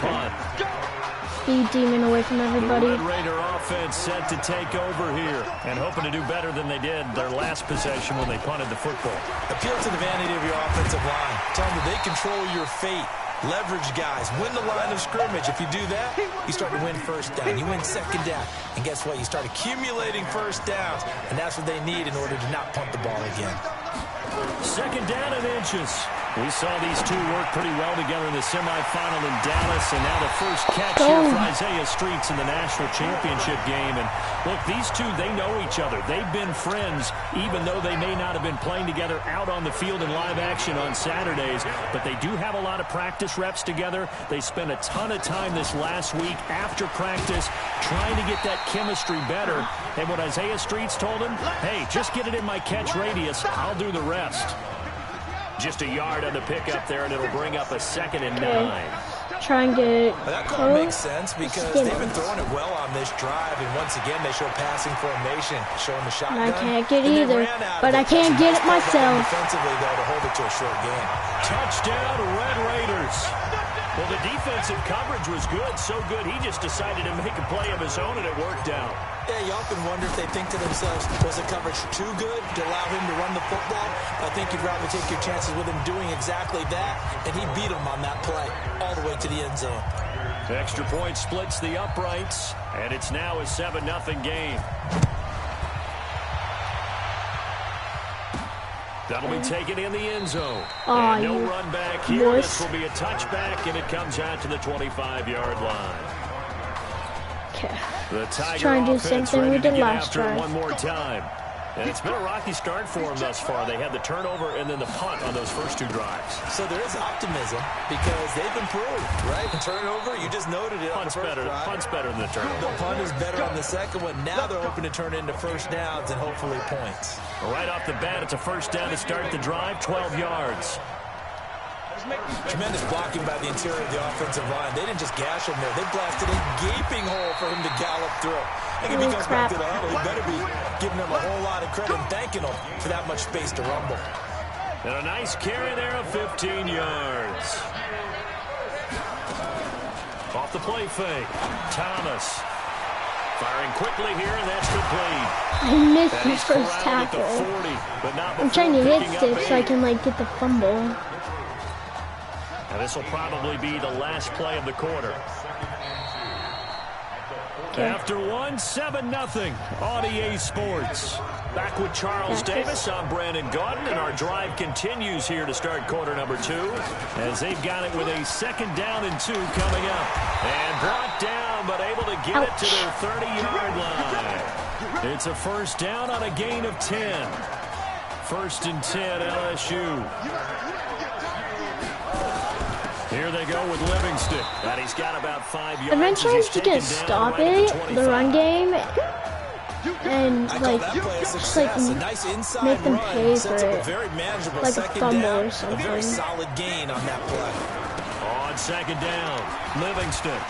A: Speed demon away from everybody.
M: The Red Raider offense set to take over here and hoping to do better than they did their last possession when they punted the football.
O: Appeal to the vanity of your offensive line. Tell them that they control your fate. Leverage guys. Win the line of scrimmage. If you do that, you start to win 1st down. You win 2nd down. And guess what? You start accumulating 1st downs. And that's what they need in order to not punt the ball again.
M: 2nd down and inches. We saw these two work pretty well together in the semifinal in Dallas, and now the first catch here for Isaiah Streets in the national championship game. And look, these two, they know each other. They've been friends, even though they may not have been playing together out on the field in live action on Saturdays. But they do have a lot of practice reps together. They spent a ton of time this last week after practice trying to get that chemistry better. And what Isaiah Streets told him, hey, just get it in my catch radius. I'll do the rest. Just a yard on the pickup there, and it'll bring up a 2nd and 9.
A: try and get
O: That call makes sense because they've been throwing it well on this drive, and once again they show passing formation, showing the shotgun.
A: I can't get either, but I can't get it myself.
O: Defensively, though, to hold it to a short game.
M: Touchdown, Red Raiders. Well, the defensive coverage was good, so good he just decided to make a play of his own, and it worked out.
O: Yeah, you often wonder if they think to themselves, was the coverage too good to allow him to run the football? I think you'd rather take your chances with him doing exactly that, and he beat him on that play all the way to the end zone.
M: Extra point splits the uprights, and it's now a 7-0 game. That'll be taken in the end zone. And no run back here. This will be a touchback, and it comes out to the 25-yard line.
A: Okay.
M: The Tiger
A: trying to do the same thing we did last drive.
M: One more time. And it's been a rocky start for them thus far. They had the turnover and then the punt on those first two drives.
O: So there is optimism because they've improved, right? The turnover, you just noted it.
M: Punt's better than the turnover.
O: The punt is better on the second one. Now they're hoping to turn into first downs and hopefully points.
M: Right off the bat, it's a first down to start the drive, 12 yards.
O: Tremendous blocking by the interior of the offensive line. They didn't just gash him there. They blasted a gaping hole for him to gallop through. I think if he comes back to the huddle, he better be giving him a whole lot of credit and thanking him for that much space to rumble.
M: And a nice carry there of 15 yards. Off the play fake. Thomas. Firing quickly here, and that's complete.
A: I missed the first tackle.
M: 40, but not
A: I'm trying to hit stick so I can, like, get the fumble.
M: And this will probably be the last play of the quarter. Okay. After 7-0 on EA Sports. Back with Charles Davis. I'm Brandon Gaudin, and our drive continues here to start quarter number 2 as they've got it with a 2nd down and 2 coming up. And brought down, but able to get it to their 30-yard line. It's a first down on a gain of 10. 1st and 10 LSU. Here they go with Livingston. And he's got about 5 yards.
A: Eventually, he's going to stop it, the run game, and, like, just, like, make them pay for it. Like a fumble or something.
O: A very solid gain on that play.
M: On 2nd down, Livingston.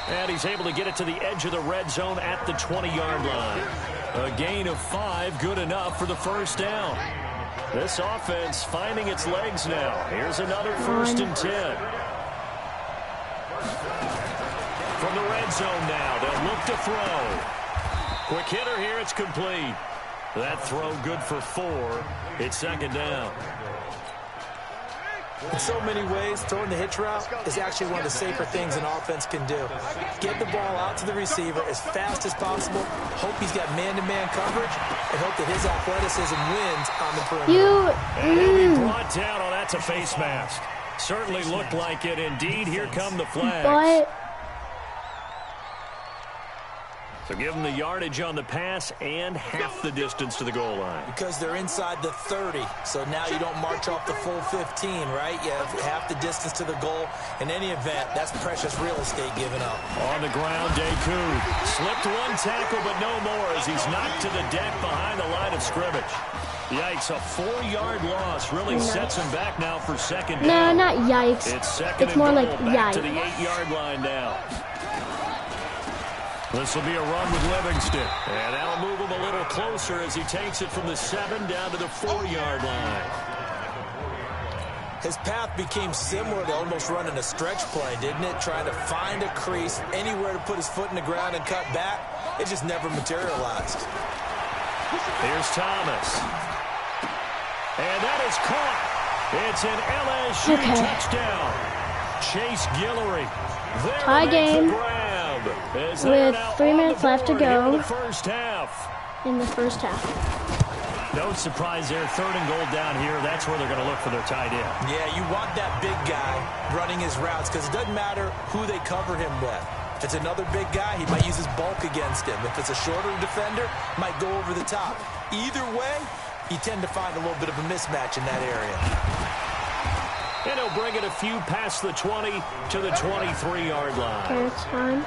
M: And he's able to get it to the edge of the red zone at the 20-yard line. A gain of 5, good enough for the first down. This offense finding its legs now. Here's another 1st and 10. From the red zone now, they'll look to throw. Quick hitter here, it's complete. That throw good for 4. It's 2nd down.
O: In so many ways, throwing the hitch route is actually one of the safer things an offense can do. Get the ball out to the receiver as fast as possible, hope he's got man-to-man coverage, and hope that his athleticism wins on the perimeter.
M: And he'll be brought down. Oh, that's a face mask. Certainly looked like it. Indeed, here come the flags. So give them the yardage on the pass and half the distance to the goal line.
O: Because they're inside the 30, so now you don't march off the full 15, right? You have half the distance to the goal. In any event, that's precious real estate given up.
M: On the ground, Deku slipped one tackle, but no more as he's knocked to the deck behind the line of scrimmage. Yikes, a 4-yard loss really sets him back now for 2nd down.
A: No, not yikes.
M: It's
A: more like
M: back
A: yikes.
M: To the 8-yard line now. This will be a run with Livingston. And that'll move him a little closer as he takes it from the 7 down to the 4-yard line.
O: His path became similar to almost running a stretch play, didn't it? Trying to find a crease, anywhere to put his foot in the ground and cut back. It just never materialized.
M: Here's Thomas. And that is caught. It's an LSU touchdown. Chase Guillory.
A: Tie game. With 3 minutes left to go
M: in the first half. No surprise there. 3rd and goal down here. That's where they're going to look for their tight end.
O: Yeah, you want that big guy running his routes because it doesn't matter who they cover him with. If it's another big guy, he might use his bulk against him. If it's a shorter defender, might go over the top. Either way, you tend to find a little bit of a mismatch in that area.
M: And he'll bring it a few past the 20 to the 23-yard line.
A: Okay, it's fine.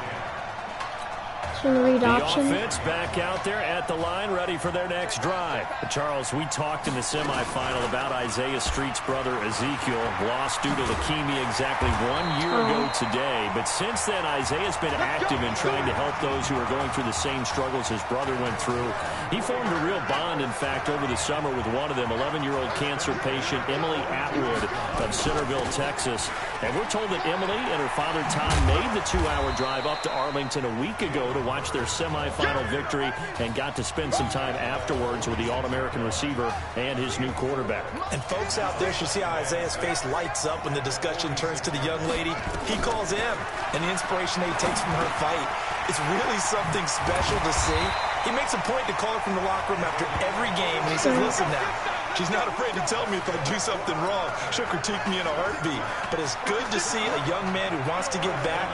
A: Shouldn't read
M: The
A: option.
M: offense back out there at the line, ready for their next drive. Charles, we talked in the semifinal about Isaiah Street's brother Ezekiel, lost due to leukemia exactly 1 year ago today. But since then, Isaiah's been active in trying to help those who are going through the same struggles his brother went through. He formed a real bond, in fact, over the summer with one of them, 11-year-old cancer patient Emily Atwood of Centerville, Texas. And we're told that Emily and her father Tom made the 2-hour drive up to Arlington a week ago to watch their semifinal victory and got to spend some time afterwards with the All-American receiver and his new quarterback.
O: And folks out there should see how Isaiah's face lights up when the discussion turns to the young lady he calls Em, and the inspiration that he takes from her fight. It's really something special to see. He makes a point to call her from the locker room after every game, and he says, listen now, she's not afraid to tell me if I do something wrong. She'll critique me in a heartbeat. But it's good to see a young man who wants to give back,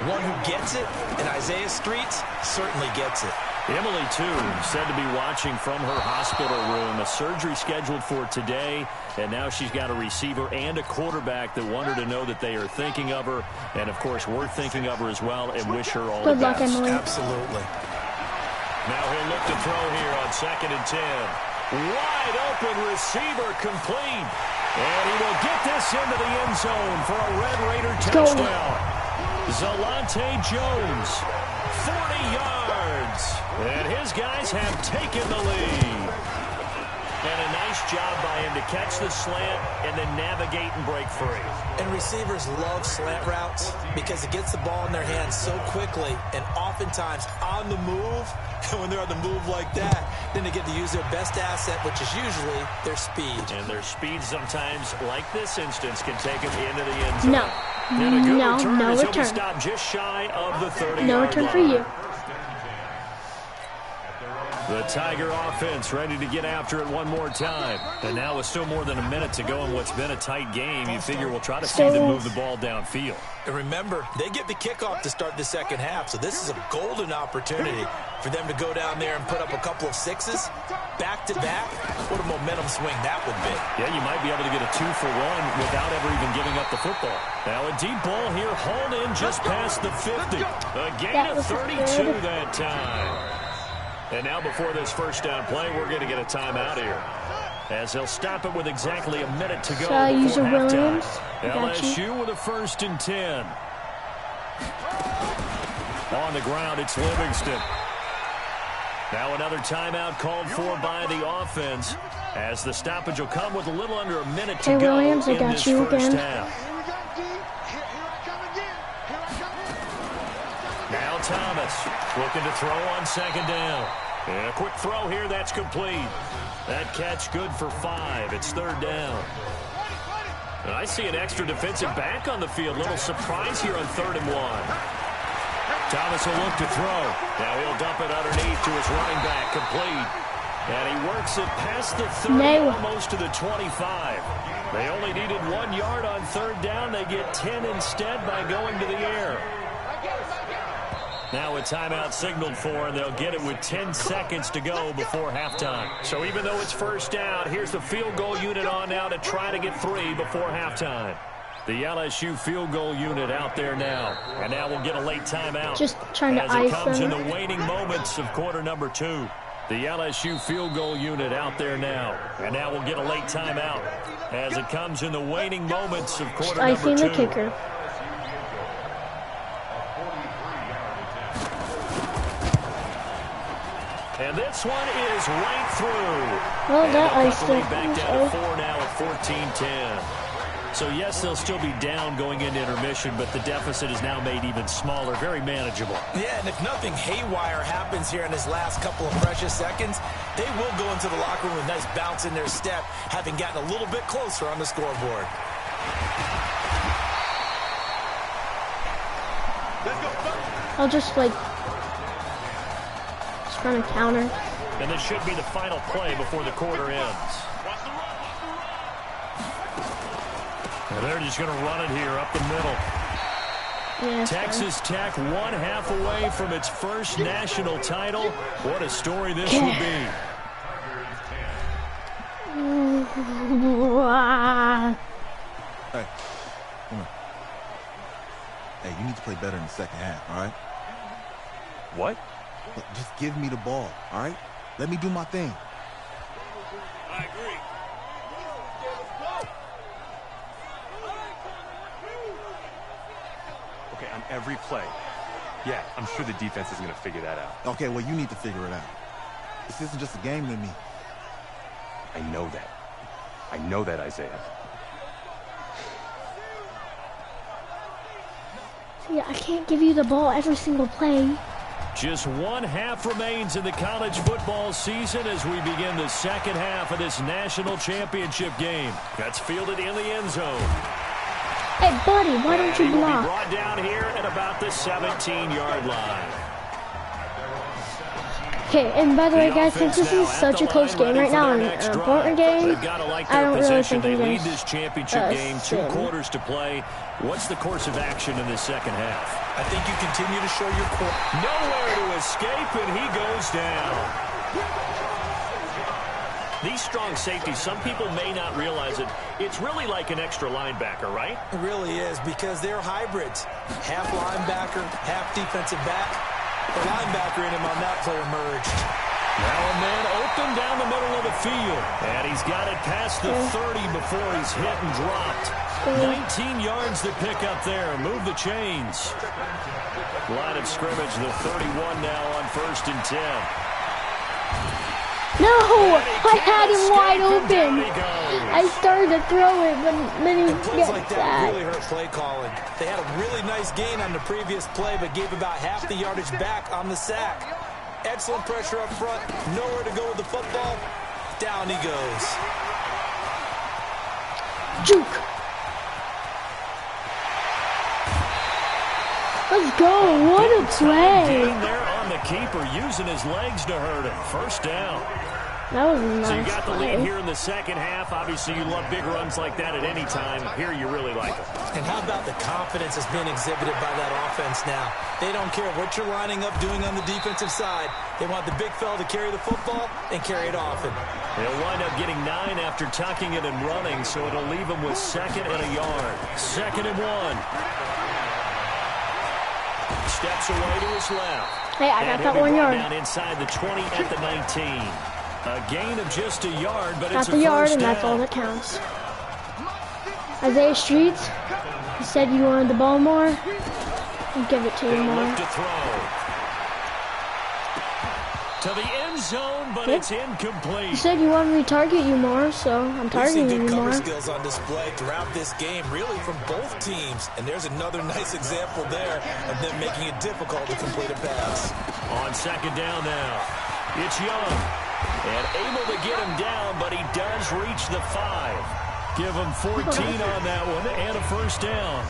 O: one who gets it, and Isaiah Streets certainly gets it.
M: Emily, too, said to be watching from her hospital room. A surgery scheduled for today, and now she's got a receiver and a quarterback that want her to know that they are thinking of her. And, of course, we're thinking of her as well and wish her all the best.
A: Good luck, Emily.
O: Absolutely.
M: Now he'll look to throw here on 2nd and 10. Wide open receiver complete. And he will get this into the end zone for a Red Raider touchdown. Zalante Jones, 40 yards. And his guys have taken the lead. And a nice job by him to catch the slant and then navigate and break free.
O: And receivers love slant routes because it gets the ball in their hands so quickly and oftentimes on the move. And when they're on the move like that, then they get to use their best asset, which is usually their speed.
M: And their speed sometimes, like this instance, can take them into the end zone.
A: No.
M: And a good return
A: No
M: as he'll be
A: return.
M: stopped just shy of the 30-yard
A: No
M: line.
A: return for you.
M: The Tiger offense ready to get after it one more time. And now with still more than a minute to go in what's been a tight game, you figure we'll try to see them move the ball downfield.
O: And remember, they get the kickoff to start the second half, so this is a golden opportunity for them to go down there and put up a couple of sixes back-to-back. What a momentum swing that would be.
M: Yeah, you might be able to get a 2-for-1 without ever even giving up the football. Now a deep ball here, hauled in just past the 50. A gain of 32 that time. And now before this first down play, we're going to get a timeout here, as they'll stop it with exactly a minute to go before halftime. LSU with a 1st and 10. On the ground, it's Livingston. Now another timeout called for by the offense, as the stoppage will come with a little under a minute to go in this first half. Now Thomas looking to throw on 2nd down. And a quick throw here, that's complete. That catch good for 5. It's 3rd down. And I see an extra defensive back on the field. Little surprise here on 3rd and 1. Thomas will look to throw. Now he'll dump it underneath to his running back, complete. And he works it past the 30, almost to the 25. They only needed 1 yard on 3rd down. They get 10 instead by going to the air. Now a timeout signaled for, and they'll get it with 10 seconds to go before halftime. So even though it's first down, here's the field goal unit on now to try to get 3 before halftime. The LSU field goal unit out there now. And now we'll get a late timeout.
A: Just trying to
M: as
A: ice
M: it comes
A: them.
M: in the waning moments of quarter number 2. The LSU field goal unit out there now. And now we'll get a late timeout as it comes in the waning moments of quarter number 2.
A: Icing the kicker.
M: And this one is right through.
A: Well, that iced it.
M: Back down to 4 now at 14-10. So, yes, they'll still be down going into intermission, but the deficit is now made even smaller, very manageable.
O: Yeah, and if nothing haywire happens here in his last couple of precious seconds, they will go into the locker room with a nice bounce in their step, having gotten a little bit closer on the scoreboard.
A: I'll just, like, run a counter.
M: And this should be the final play before the quarter ends. And they're just going to run it here up the middle.
A: Yeah,
M: Texas Tech 1 half away from its first national title. What a story this will be.
L: Hey, come on. Hey, you need to play better in the second half, all right?
C: What?
L: Look, just give me the ball, all right? Let me do my thing.
M: I agree.
C: Okay, on every play. Yeah, I'm sure the defense is going to figure that out.
L: Okay, well, you need to figure it out. This isn't just a game to me.
C: I know that. I know that, Isaiah.
A: Yeah, I can't give you the ball every single play.
M: Just one half remains in the college football season as we begin the second half of this national championship game. That's fielded in the end zone.
A: Hey, buddy, why don't you block?
M: He will be brought down here at about the 17-yard line.
A: Okay, and by the way, guys, since this is such a close game right now, and an important game, I don't really think you
M: They lead
A: guys
M: this championship game, 2 quarters to play. What's the course of action in this second half?
O: I think you continue to show your core.
M: Nowhere to escape, and he goes down. These strong safeties, some people may not realize it. It's really like an extra linebacker, right?
O: It really is, because they're hybrids. Half linebacker, half defensive back. The linebacker in him on that play emerged.
M: Now a man open down the middle of the field. And he's got it past the 30 before he's hit and dropped. 19 yards to pick up there. Move the chains. Line of scrimmage, the 31 now on 1st and 10.
A: No! I had him wide open. I started to throw it, but then he
O: Plays
A: gets
O: like that really hurt play calling. They had a really nice gain on the previous play, but gave about half the yardage back on the sack. Excellent pressure up front. Nowhere to go with the football. Down he goes.
A: Juke. Let's go. What a play.
M: There on the keeper, using his legs to hurt him. First down.
A: That was a nice
M: So you got the
A: play.
M: lead here in the second half. Obviously, you love big runs like that at any time. Here, you really like it.
O: And how about the confidence that's been exhibited by that offense now? They don't care what you're lining up doing on the defensive side. They want the big fella to carry the football and carry it often.
M: They'll wind up getting 9 after tucking it and running, so it'll leave them with 2nd and a yard. 2nd and 1. Steps away to his left.
A: Hey, I got
M: And
A: that
M: he'll be
A: 1
M: brought
A: yard.
M: down inside the 20 at the 19. A gain of just a yard, but
A: Got
M: it's a
A: the yard,
M: first
A: and that's
M: down.
A: all that counts. Isaiah Streets, you said you wanted the ball more. I'll give it to you
M: They'll
A: more.
M: look to throw. To the end zone, but
A: Yep.
M: it's incomplete.
A: You said you wanted me to target you more, so I'm
O: We've seen
A: targeting
O: good
A: you
O: cover
A: more.
O: skills on display throughout this game, really from both teams. And there's another nice example there of them making it difficult to complete a pass.
M: On 2nd down now, it's Young. And able to get him down, but he does reach the 5. Give him 14 on that one and a first down.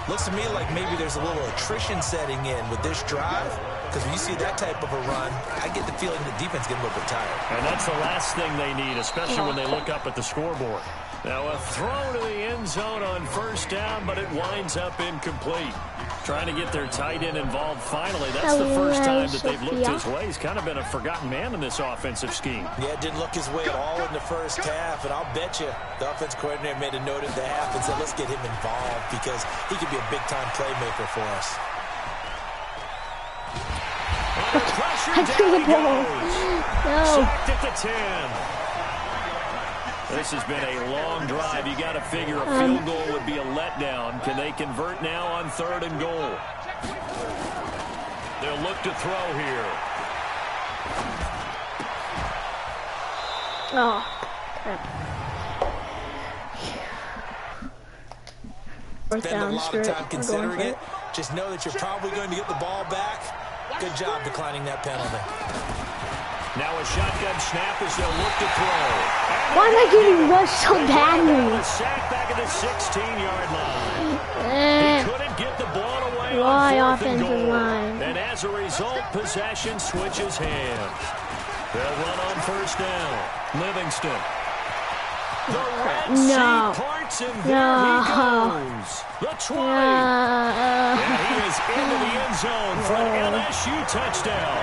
O: Looks to me like maybe there's a little attrition setting in with this drive. Because when you see that type of a run, I get the feeling the defense getting a little bit tired.
M: And that's the last thing they need, especially when they look up at the scoreboard. Now a throw to the end zone on 1st down, but it winds up incomplete. Trying to get their tight end involved finally. That's the first time that they've looked his way. He's kind of been a forgotten man in this offensive scheme.
O: Yeah, it didn't look his way at all in the first half. And I'll bet you the offense coordinator made a note at the half and said, let's get him involved because he could be a big-time playmaker for us.
A: I threw the ball. No.
M: Sacked at the 10. This has been a long drive. You got to figure a field goal would be a letdown. Can they convert now on 3rd and goal? They'll look to throw here.
A: Oh, crap.
O: Spend a lot of time considering it. Just know that you're probably going to get the ball back. Good job declining that penalty.
M: Now a shotgun snap as they'll look to throw.
A: Why am I getting rushed so badly?
M: Sack back at the 16-yard line. He couldn't get the ball away
A: Why
M: on 4th and
A: offensive
M: goal.
A: line?
M: And as a result, possession switches hands. They'll run on 1st down. Livingston. The Red
A: No.
M: Sea parts, and
A: No.
M: there he goes. The 20. And he is into the end zone for an LSU touchdown.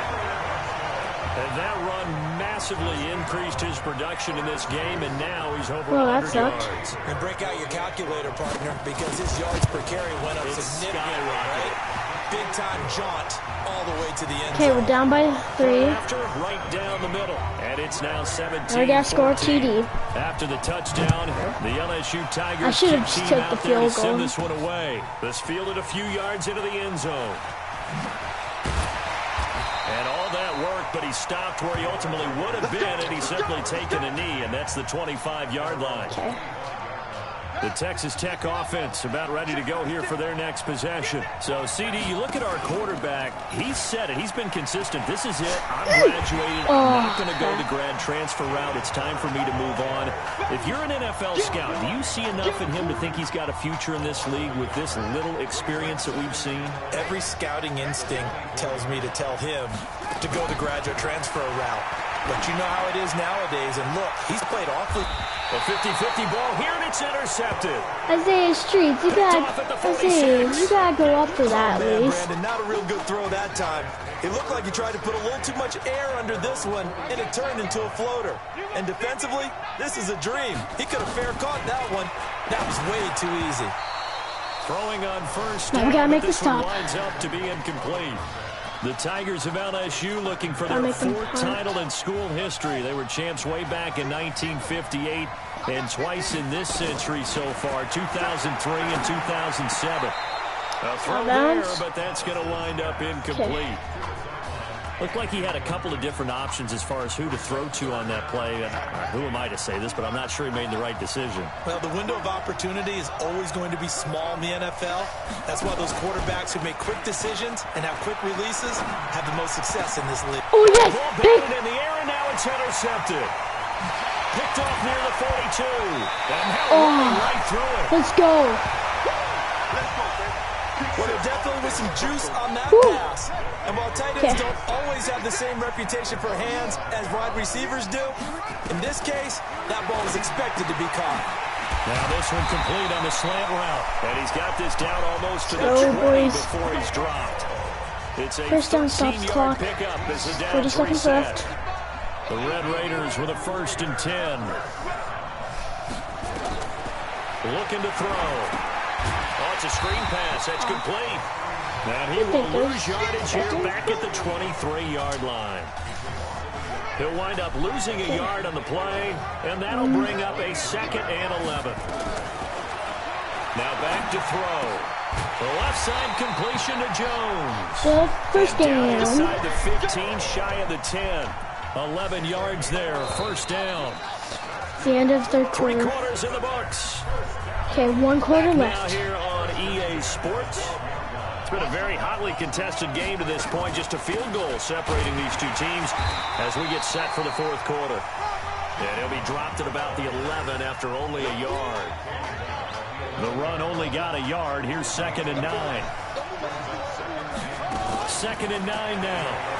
M: And that run massively increased his production in this game, and now he's over 100 yards.
O: And break out your calculator, partner, because his yards per carry went up significantly, right? Big-time jaunt all all the way to the end
A: Okay,
O: zone.
A: we're down by 3.
M: After, right down the middle. And it's now 17-14.
A: We gotta score a TD.
M: After the touchdown, the LSU Tigers
A: I should have
M: keep
A: just
M: team
A: took the
M: out there to
A: field goal.
M: send this one away. This fielded a few yards into the end zone. And all that worked, but he stopped where he ultimately would have been, and he's simply taken a knee, and that's the 25-yard line.
A: Okay.
M: The Texas Tech offense about ready to go here for their next possession. So, CD, you look at our quarterback. He's said it. He's been consistent. This is it. I'm graduating. I'm not going to go the grad transfer route. It's time for me to move on. If you're an NFL scout, do you see enough in him to think he's got a future in this league with this little experience that we've seen?
O: Every scouting instinct tells me to tell him to go the graduate transfer route. But you know how it is nowadays. And look, he's played awfully.
M: A 50-50 ball here, and it's intercepted.
A: Isaiah Streets, you gotta go up for that at least.
O: Brandon, not a real good throw that time. It looked like he tried to put a little too much air under this one, and it turned into a floater. And defensively, this is a dream. He could have fair caught that one. That was way too easy.
M: Throwing on first
A: Now we gotta
M: down,
A: make
M: but
A: the
M: this one
A: stop.
M: lines up to be incomplete. The Tigers of LSU looking for their
A: Gotta make them
M: 4th
A: punt.
M: title in school history. They were champs way back in 1958 and twice in this century so far, 2003 and 2007. A throw there, but that's going to wind up incomplete.
A: Okay.
M: Looked like he had a couple of different options as far as who to throw to on that play. And who am I to say this, but I'm not sure he made the right decision.
O: Well, the window of opportunity is always going to be small in the NFL. That's why those quarterbacks who make quick decisions and have quick releases have the most success in this league.
A: Oh, yes!
M: Ball batted in the air, and now it's intercepted. Picked off near the 42. And now right through it.
A: Let's go.
O: Well, there definitely was some juice on that pass. And while tight ends don't always have the same reputation for hands as wide receivers do, in this case, that ball was expected to be caught.
M: Now this one complete on the slant route. And he's got this down almost to the 20 before he's dropped. It's a
A: First down stops clock.
M: pickup as the down
A: 40 seconds
M: reset.
A: left.
M: The Red Raiders with a 1st and 10. Looking to throw. Oh, it's a screen pass. That's complete. And he will lose yardage here back at the 23-yard line. He'll wind up losing a yard on the play, and that'll bring up a 2nd and 11. Now back to throw. The left side completion to Jones.
A: First down.
M: Inside the 15, shy of the 10. 11 yards there, 1st down.
A: It's the end of third quarter.
M: 3 quarters in the books.
A: Okay, 1 quarter
M: Now
A: left.
M: here on EA Sports. It's been a very hotly contested game to this point. Just a field goal separating these two teams as we get set for the 4th quarter. And he'll be dropped at about the 11 after only a yard. The run only got a yard. Here's 2nd and 9. 2nd and 9 now.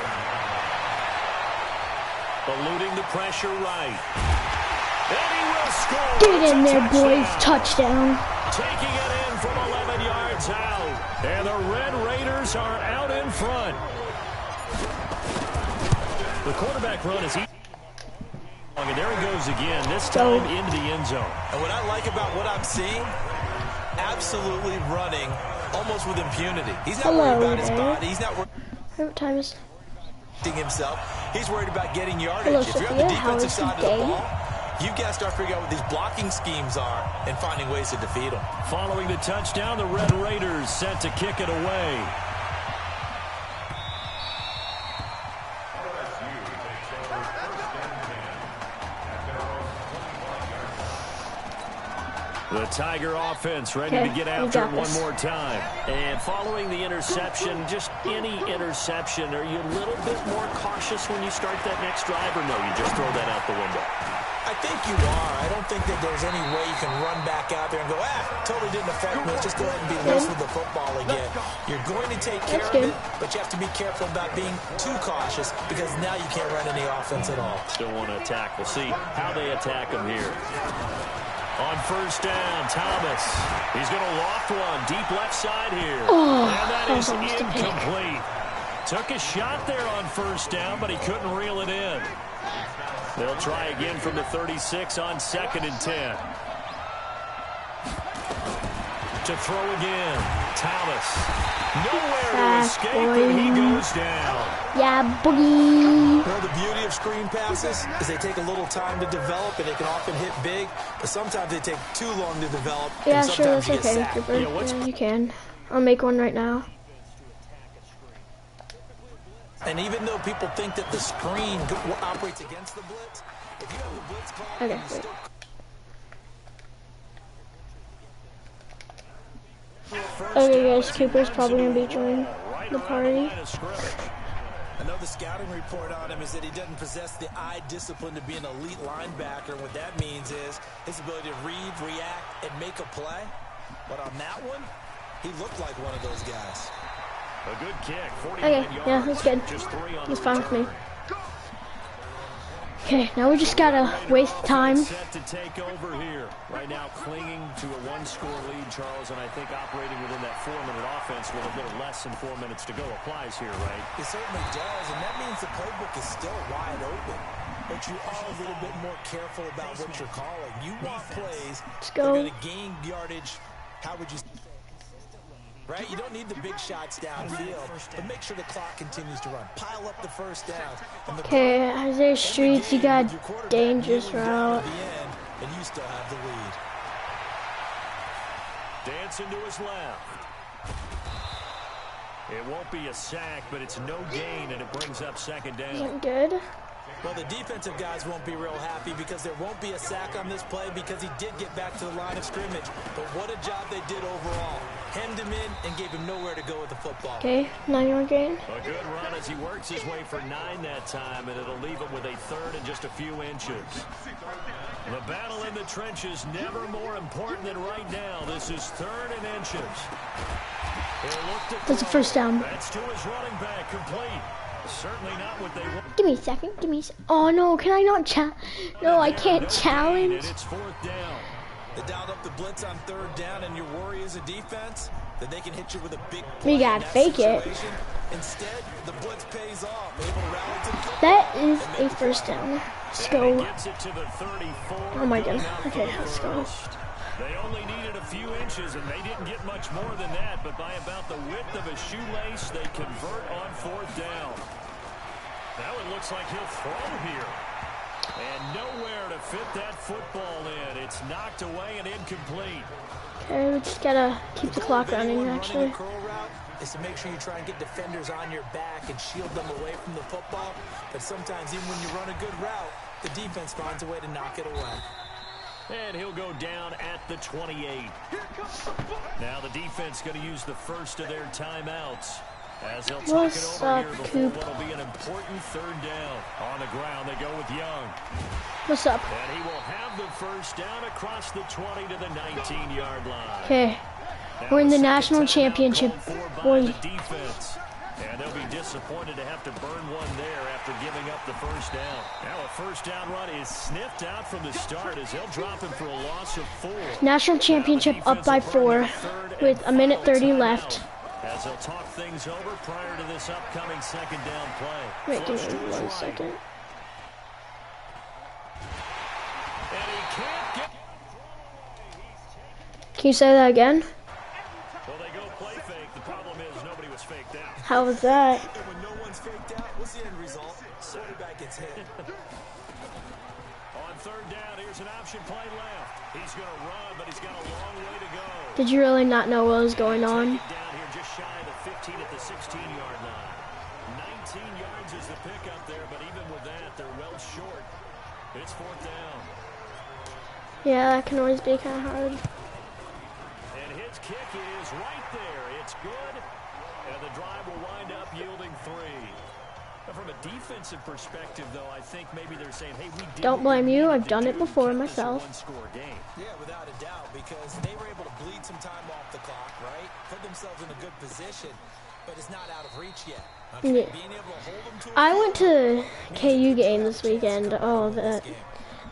M: Eluding the pressure right. And he will score.
A: Get in there, boys. Touchdown.
M: Taking it in from 11 yards out. And the Red Raiders are out in front. The quarterback run is easy. And there he goes again, this time into the end zone.
O: And what I like about what I'm seeing, absolutely running almost with impunity. He's not worried about his body. He's not worried
A: What time is
O: himself. He's worried about getting yardage.
A: Hello,
O: if you're on
A: Sophia.
O: the
A: How
O: defensive
A: is
O: side of
A: your
O: the
A: day?
O: ball, you've got to start figuring out what these blocking schemes are and finding ways to defeat them.
M: Following the touchdown, the Red Raiders set to kick it away. The Tiger offense ready to get after it one more time. And following the interception, just any interception, are you a little bit more cautious when you start that next drive, or no, you just throw that out the window?
O: I think you are. I don't think that there's any way you can run back out there and go, totally didn't affect me. Let's just go ahead and be loose with the football again. You're going to take care of it, but you have to be careful about being too cautious because now you can't run any offense at all.
M: Still want to attack. We'll see how they attack him here. On 1st down, Thomas. He's going to loft one deep left side here.
A: Oh,
M: and that is
A: almost a pick.
M: incomplete. Took a shot there on 1st down, but he couldn't reel it in. They'll try again from the 36 on 2nd and 10. To throw again. Thomas. Nowhere to escape, and he goes down.
A: Yeah, boogie.
O: Well, the beauty of screen passes is they take a little time to develop, and they can often hit big, but sometimes they take too long to develop,
A: Yeah,
O: and
A: sure,
O: sometimes
A: that's
O: you get
A: okay,
O: sacked.
A: Cooper. Yeah, you can. I'll make one right now.
O: And even though people think that the screen operates against the blitz, if you have the blitz call,
A: okay,
O: you still...
A: Okay, guys, Cooper's probably going to be joining the party.
O: Another scouting report on him is that he doesn't possess the eye discipline to be an elite linebacker. What that means is his ability to read, react, and make a play. But on that one, he looked like one of those guys.
M: A good kick, 49
A: Okay, yeah, that's good. That's fine with me. Okay, now we just gotta waste time.
M: Set to take over here. Right now, clinging to a one-score lead, Charles, and I think operating within that 4-minute offense with a little less than 4 minutes to go applies here, right?
O: It certainly does, and that means the playbook is still wide open. But you are a little bit more careful about what you're calling. You want plays that are going to gain yardage. How would you say? Right? You don't need the big shots downfield, but make sure the clock continues to run. Pile up the first down.
A: Okay, Isaiah Streets, you got dangerous route.
O: And you still have the lead.
M: Dancing to his left. It won't be a sack, but it's no gain, and it brings up second down.
A: Isn't good.
O: Well, the defensive guys won't be real happy because there won't be a sack on this play because he did get back to the line of scrimmage. But what a job they did overall. Hemmed him in and gave him nowhere to go with the football.
A: Okay, 9-yard gain.
M: A good run as he works his way for 9 that time, and it'll leave him with a third and just a few inches. The battle in the trenches never more important than right now. This is 3rd and inches.
A: That's a first down.
M: That's to his running back, complete. Certainly not what they want.
A: Give me a second. Give me oh, no. Can I not No, I can't challenge.
M: It's 4th down.
O: They dialed up the blitz on 3rd down, and your worry as a defense that they can hit you with a big
A: We gotta fake it.
O: Instead, the blitz pays off. Able to rally to the
A: that is a first down. Let's go.
M: Gets it to the 34.
A: Oh my god. Okay, let's go.
M: They only needed a few inches, and they didn't get much more than that, but by about the width of a shoelace, they convert on 4th down. That one looks like he'll throw here. And nowhere to fit that football in. It's knocked away and incomplete.
A: Okay, we just gotta keep the clock running, actually.
O: Is to make sure you try and get defenders on your back and shield them away from the football. But sometimes even when you run a good route, the defense finds a way to knock it away.
M: And he'll go down at the 28. Now the defense going to use the first of their timeouts. As they'll talk it over here before what'll be an important 3rd down. On the ground, they go with Young.
A: What's up?
M: And he will have the first down across the 20 to the 19-yard line.
A: Okay. We're in the national championship. Boy.
M: Defense. And they'll be disappointed to have to burn one there after giving up the first down. Now a first down run is sniffed out from the start as they'll drop him for a loss of 4.
A: National championship up by 4 with a minute 30 left.
M: As they'll talk things over prior to this upcoming 2nd down play.
A: Wait, give me 1 second.
M: And he can't get...
A: Can you say that again?
M: Well, they go play fake. The problem is nobody was faked out.
A: How was that?
O: And when no one's faked out, what's the end result? Quarterback gets hit.
M: On 3rd down, here's an option play left. He's going to run, but he's got a long way to go.
A: Did you really not know what was going on?
M: Down here just shy of the 15 at the 16-yard line. 19 yards is the pickup there, but even with that, they're well short. It's 4th down.
A: Yeah, that can always be kind of hard.
M: And his kick is right there. It's good. And the drive will wind up yielding 3. From a defensive perspective, though, I think maybe they're saying, hey, we did.
A: Don't blame you. I've done it before myself.
O: Yeah, without a doubt, because they were able to bleed some time off the clock, right? Put themselves in a good position, but it's not out of reach yet. Okay?
A: Yeah.
O: Being able to hold them to
A: I went to KU game this weekend. Oh,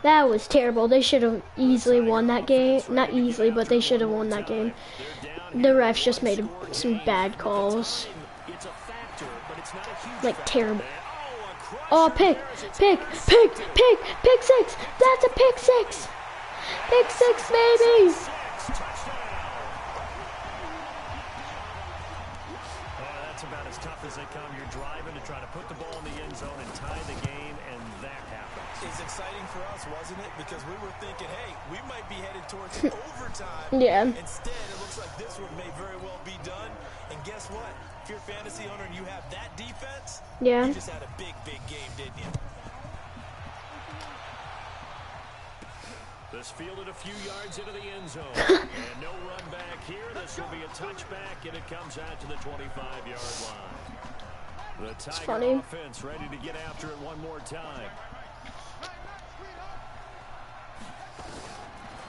A: that was terrible. They should have easily won that game. Not easily, but they should have won that game. The refs just made some bad calls. Like terrible. Oh, pick 6. That's a pick 6. Pick 6, baby.
M: become you're driving to try to put the ball in the end zone and tie the game, and that happens.
O: It's exciting for us, wasn't it? Because we were thinking, hey, we might be headed towards overtime.
A: Yeah.
O: Instead, it looks like this one may very well be done. And guess what? If you're a fantasy owner and you have that defense,
A: yeah,
O: you just had a big, big game, didn't you?
M: This fielded a few yards into the end zone. And no run back here. This will be a touchback, and it comes out to the 25-yard line. The Tiger offense ready to get after it one more time.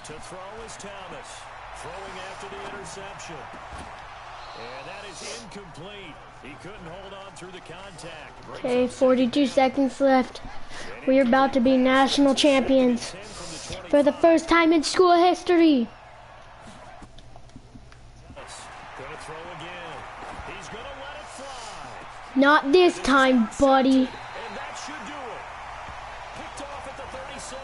M: To throw is Thomas. Throwing after the interception. And that is incomplete. He couldn't hold on through the contact.
A: Okay, 42 seconds left. We're about to be national champions for the first time in school history.
M: Gonna throw again. He's gonna let it fly.
A: Not this time, buddy.
M: And that should do it. Picked off at the 36.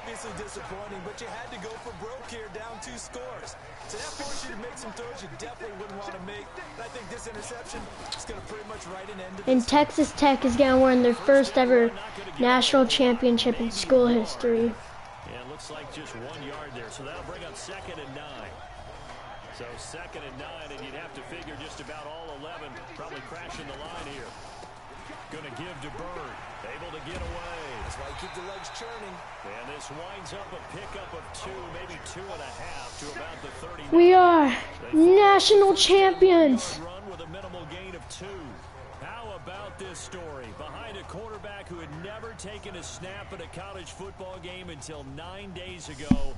O: Obviously disappointing, but you had to go for broke here, down 2 scores. So that forced you to make some throws you definitely wouldn't want to make. And I think this interception is going to pretty much write an end to this.
A: And Texas Tech is going to win their first ever national championship in school history.
M: Yeah, it looks like just 1 yard there, so that'll bring up 2nd and 9. So 2nd and 9, and you'd have to figure just about all 11 probably crashing the line here. Gonna give to Bird, able to get away.
O: That's why you keep the legs churning.
M: And this winds up a pickup of 2, maybe 2.5 to about the 30.
A: We are national champions.
M: Run with a minimal gain of 2. How about this story? Behind a quarterback who had never taken a snap at a college football game until 9 days ago,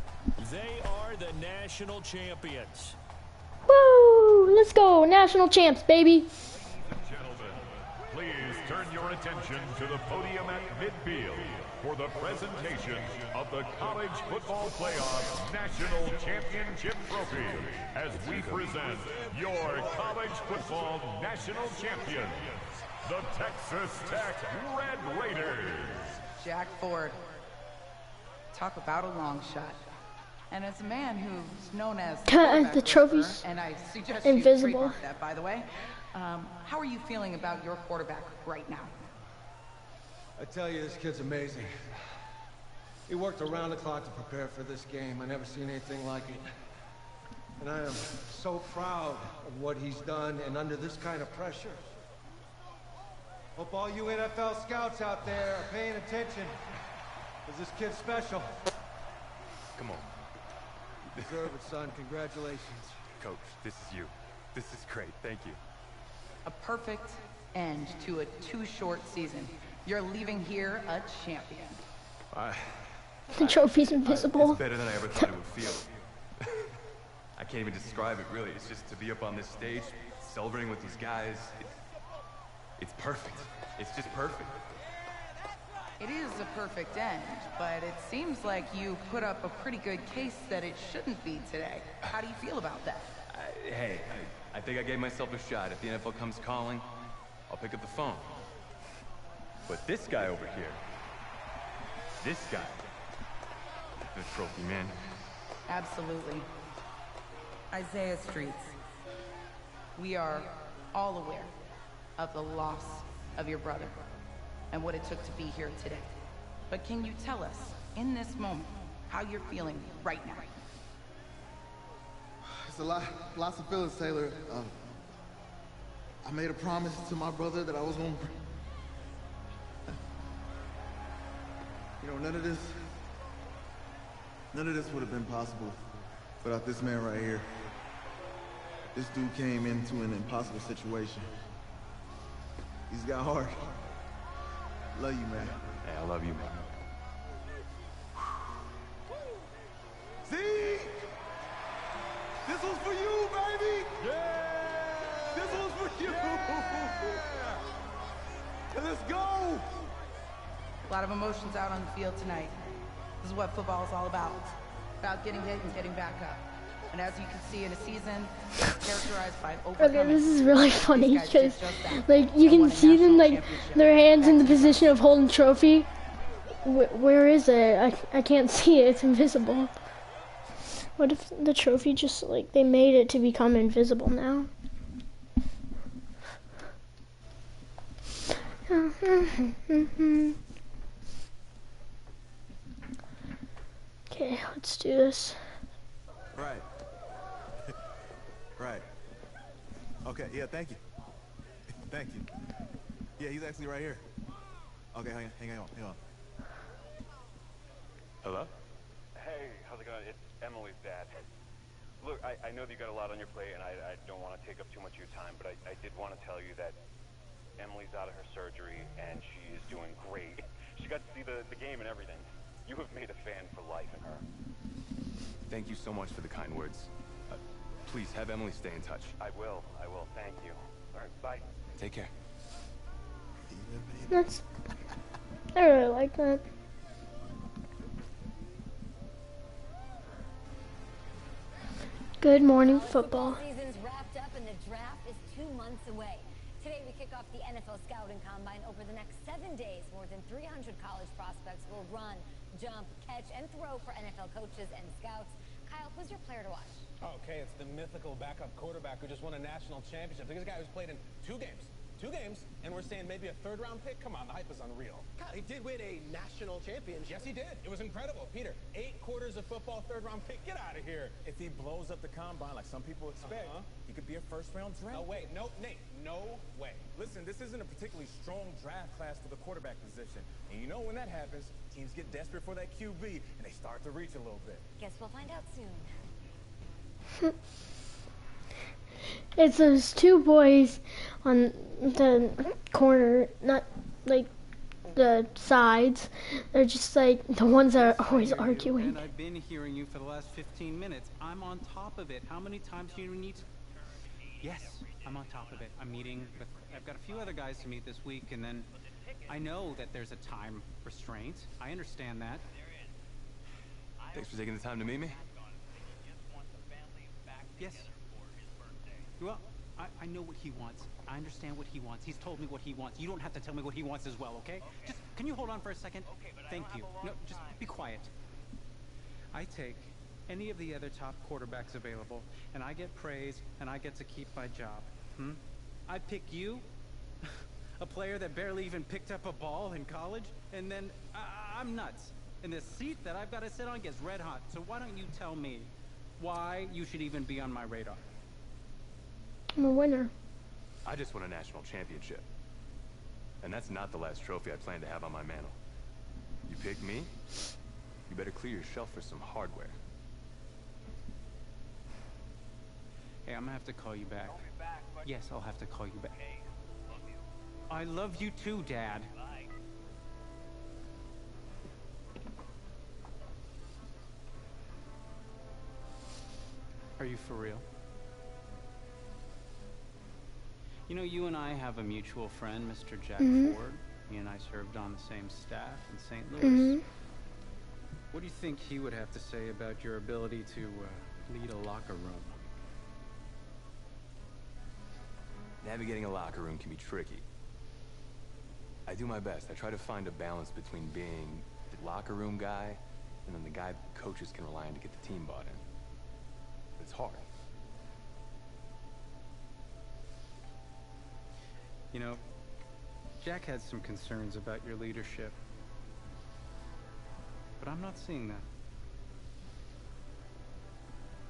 M: they are the national champions.
A: Woo! Let's go, national champs, baby.
S: Please turn your attention to the podium at midfield for the presentation of the College Football Playoff National Championship Trophy as we present your college football national champions, the Texas Tech Red Raiders.
K: Jack Ford. Talk about a long shot. And as a man who's known as
A: the trophy's
K: and I suggest
A: invisible.
K: You trademark that, by the way. How are you feeling about your quarterback right now?
I: I tell you, this kid's amazing. He worked around the clock to prepare for this game. I never seen anything like it. And I am so proud of what he's done, and under this kind of pressure. Hope all you NFL scouts out there are paying attention, because this kid's special.
C: Come on.
I: You deserve it, son. Congratulations.
C: Coach, this is you. This is great. Thank you.
K: A perfect end to a too short season. You're leaving here a champion.
A: The trophy's invisible.
C: It's better than I ever thought it would feel. I can't even describe it, really. It's just to be up on this stage, celebrating with these guys. It's perfect. It's just perfect.
K: It is a perfect end, but it seems like you put up a pretty good case that it shouldn't be today. How do you feel about that?
C: Hey, I think I gave myself a shot. If the NFL comes calling, I'll pick up the phone. But this guy over here, this guy, the trophy, man.
K: Absolutely. Isaiah Streets, we are all aware of the loss of your brother and what it took to be here today. But can you tell us, in this moment, how you're feeling right now?
L: It's lots of feelings, Taylor. I made a promise to my brother that I was going to... You know, none of this would have been possible without this man right here. This dude came into an impossible situation. He's got heart. Love you, man.
C: Hey, I love you, man.
L: See? This was for you, baby! Yeah! This was for you! Yeah! Let's go!
K: A lot of emotions out on the field tonight. This is what football is all about. About getting hit and getting back up. And as you can see in a season characterized by overcoming.
A: Okay, this is really funny because, like, you can see them, like, their hands in the position of holding trophy. Where is it? I can't see it. It's invisible. What if the trophy just, like, they made it to become invisible now? Okay, let's do this.
D: Right. Right. Okay, yeah, thank you. Thank you. Yeah, he's actually right here. Okay, hang on.
C: Hello? Hey, how's it going? It's Emily's dad. Look, I know that you got a lot on your plate, and I don't want to take up too much of your time, but I did want to tell you that Emily's out of her surgery, and she is doing great. She got to see the game and everything. You have made a fan for life in her. Thank you so much for the kind words. Please have Emily stay in touch. I will. Thank you. All right, bye. Take care.
A: I really like that. Good morning, football.
F: Season's wrapped up and the draft is 2 months away. Today we kick off the NFL Scouting Combine. Over the next 7 days, more than 300 college prospects will run, jump, catch, and throw for NFL coaches and scouts. Kyle, who's your player to watch?
R: Okay, it's the mythical backup quarterback who just won a national championship. This guy who's played in 2 games, and we're saying maybe a 3rd-round pick? Come on, the hype is unreal.
G: God, he did win a national championship.
R: Yes, he did. It was incredible. Peter, 8 quarters of football, 3rd-round pick. Get out of here.
H: If he blows up the combine like some people expect, he could be a 1st-round draft.
R: No way. No, Nate. No way.
H: Listen, this isn't a particularly strong draft class for the quarterback position. And you know when that happens, teams get desperate for that QB, and they start to reach a little bit.
F: Guess we'll find out soon.
A: It's those 2 boys on the corner, not like the sides. They're just like the ones that are always arguing.
T: And I've been hearing you for the last 15 minutes. I'm on top of it. How many times do you need to... Yes, I'm on top of it. I've got a few other guys to meet this week, and then I know that there's a time restraint. I understand that.
C: Thanks for taking the time to meet me.
T: Yes. Well, I know what he wants. I understand what he wants. He's told me what he wants. You don't have to tell me what he wants as well, okay? Just, can you hold on for a second? Thank you. No, just be quiet. I take any of the other top quarterbacks available, and I get praise, and I get to keep my job. I pick you, a player that barely even picked up a ball in college, and then I'm nuts. And the seat that I've got to sit on gets red hot. So why don't you tell me why you should even be on my radar?
A: I'm a winner.
C: I just won a national championship. And that's not the last trophy I plan to have on my mantle. You pick me, you better clear your shelf for some hardware.
T: Hey, I'm gonna have to call you back. Yes, I'll have to call you back. I love you too, Dad. Are you for real? You know, you and I have a mutual friend, Mr. Jack Ford. He and I served on the same staff in St. Louis. What do you think he would have to say about your ability to lead a locker room?
C: Navigating a locker room can be tricky. I do my best. I try to find a balance between being the locker room guy and then the guy that coaches can rely on to get the team bought in. It's hard.
T: You know, Jack had some concerns about your leadership. But I'm not seeing that.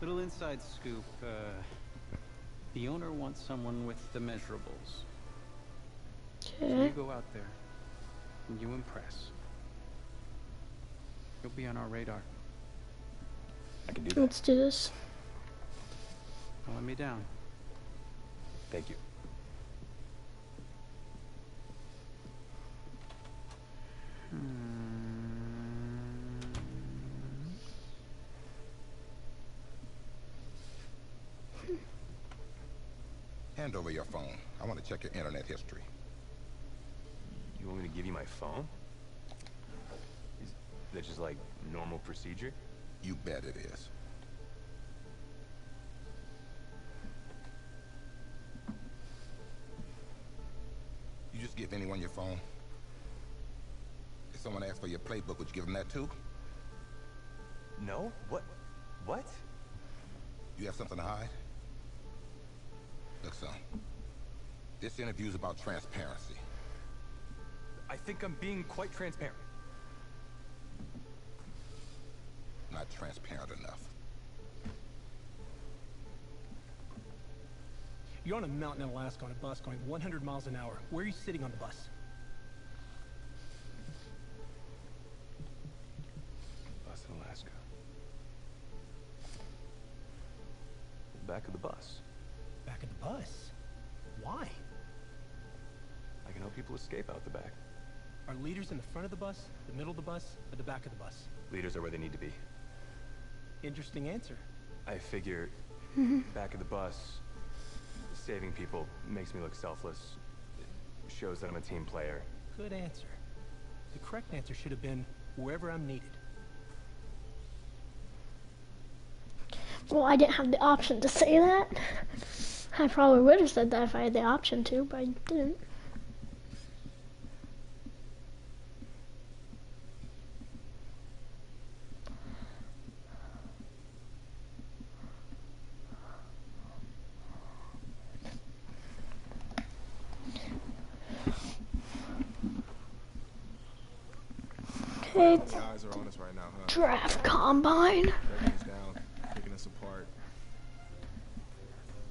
T: Little inside scoop, the owner wants someone with the measurables. So you go out there and you impress. You'll be on our radar.
C: I can do that.
A: Let's do this.
T: Don't let me down.
C: Thank you.
U: Hand over your phone. I want to check your internet history.
C: You want me to give you my phone? Is that just like normal procedure?
U: You bet it is. You just give anyone your phone? If someone asks for your playbook, would you give them that too?
C: No? What?
U: You have something to hide? Look, son. This interview's about transparency.
C: I think I'm being quite transparent.
U: Not transparent enough.
N: You're on a mountain in Alaska on a bus going 100 miles an hour. Where are you sitting on the bus?
C: Bus in Alaska. Back of the bus.
N: Back of the bus? Why?
C: I can help people escape out the back.
N: Are leaders in the front of the bus, the middle of the bus, or the back of the bus?
C: Leaders are where they need to be.
N: Interesting answer.
C: I figure back of the bus, saving people makes me look selfless. It shows that I'm a team player.
N: Good answer. The correct answer should have been wherever I'm needed.
A: Well, I didn't have the option to say that. I probably would have said that if I had the option to, but I didn't. Okay,
E: Guys are on us right now, huh?
A: draft combine.
E: Breaking us down, picking us apart.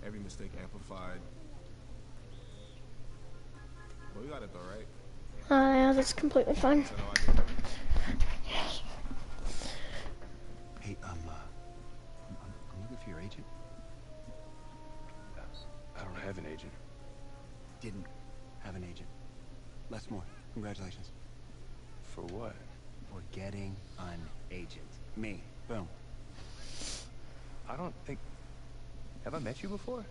E: Every mistake amplified. Well, we got it though, right?
A: Yeah, that's completely fine.
Q: Hey, I'm looking for your agent.
C: I don't have an agent.
Q: Didn't have an agent. Less more. Congratulations.
C: For what?
Q: For getting an agent. Me. Boom.
C: I don't think... Have I met you before?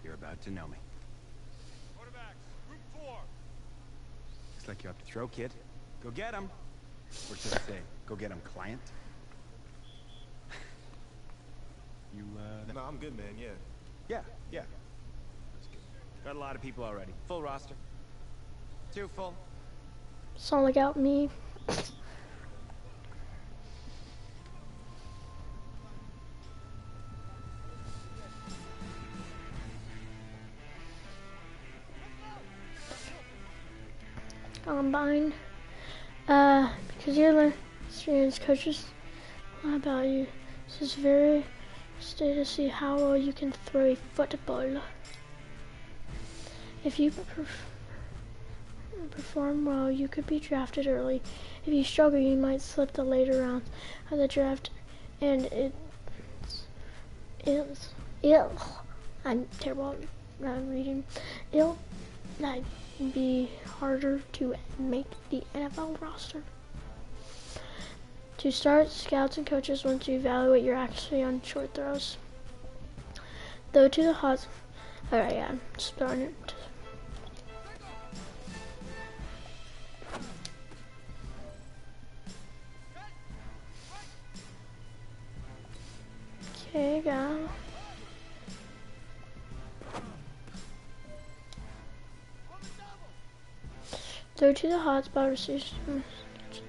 Q: You're about to know me.
S: Quarterbacks, group 4.
Q: Looks like you're up to throw, kid. Go get him. Or should I say, go get him, client. You,
E: No, I'm good, man, yeah.
Q: Yeah. Got a lot of people already. Full roster. 2 full.
A: It's all about me. Combine. Because you're the experienced coaches, what about you? This is very interesting to see how well you can throw a football. If you perform well, you could be drafted early. If you struggle, you might slip the later rounds of the draft, and I'm terrible at reading. It'll be harder to make the NFL roster. To start, scouts and coaches want to evaluate your accuracy on short throws. Though to the hot, alright, yeah, I'm starting it. Okay, go. Throw to the hot spot, receive the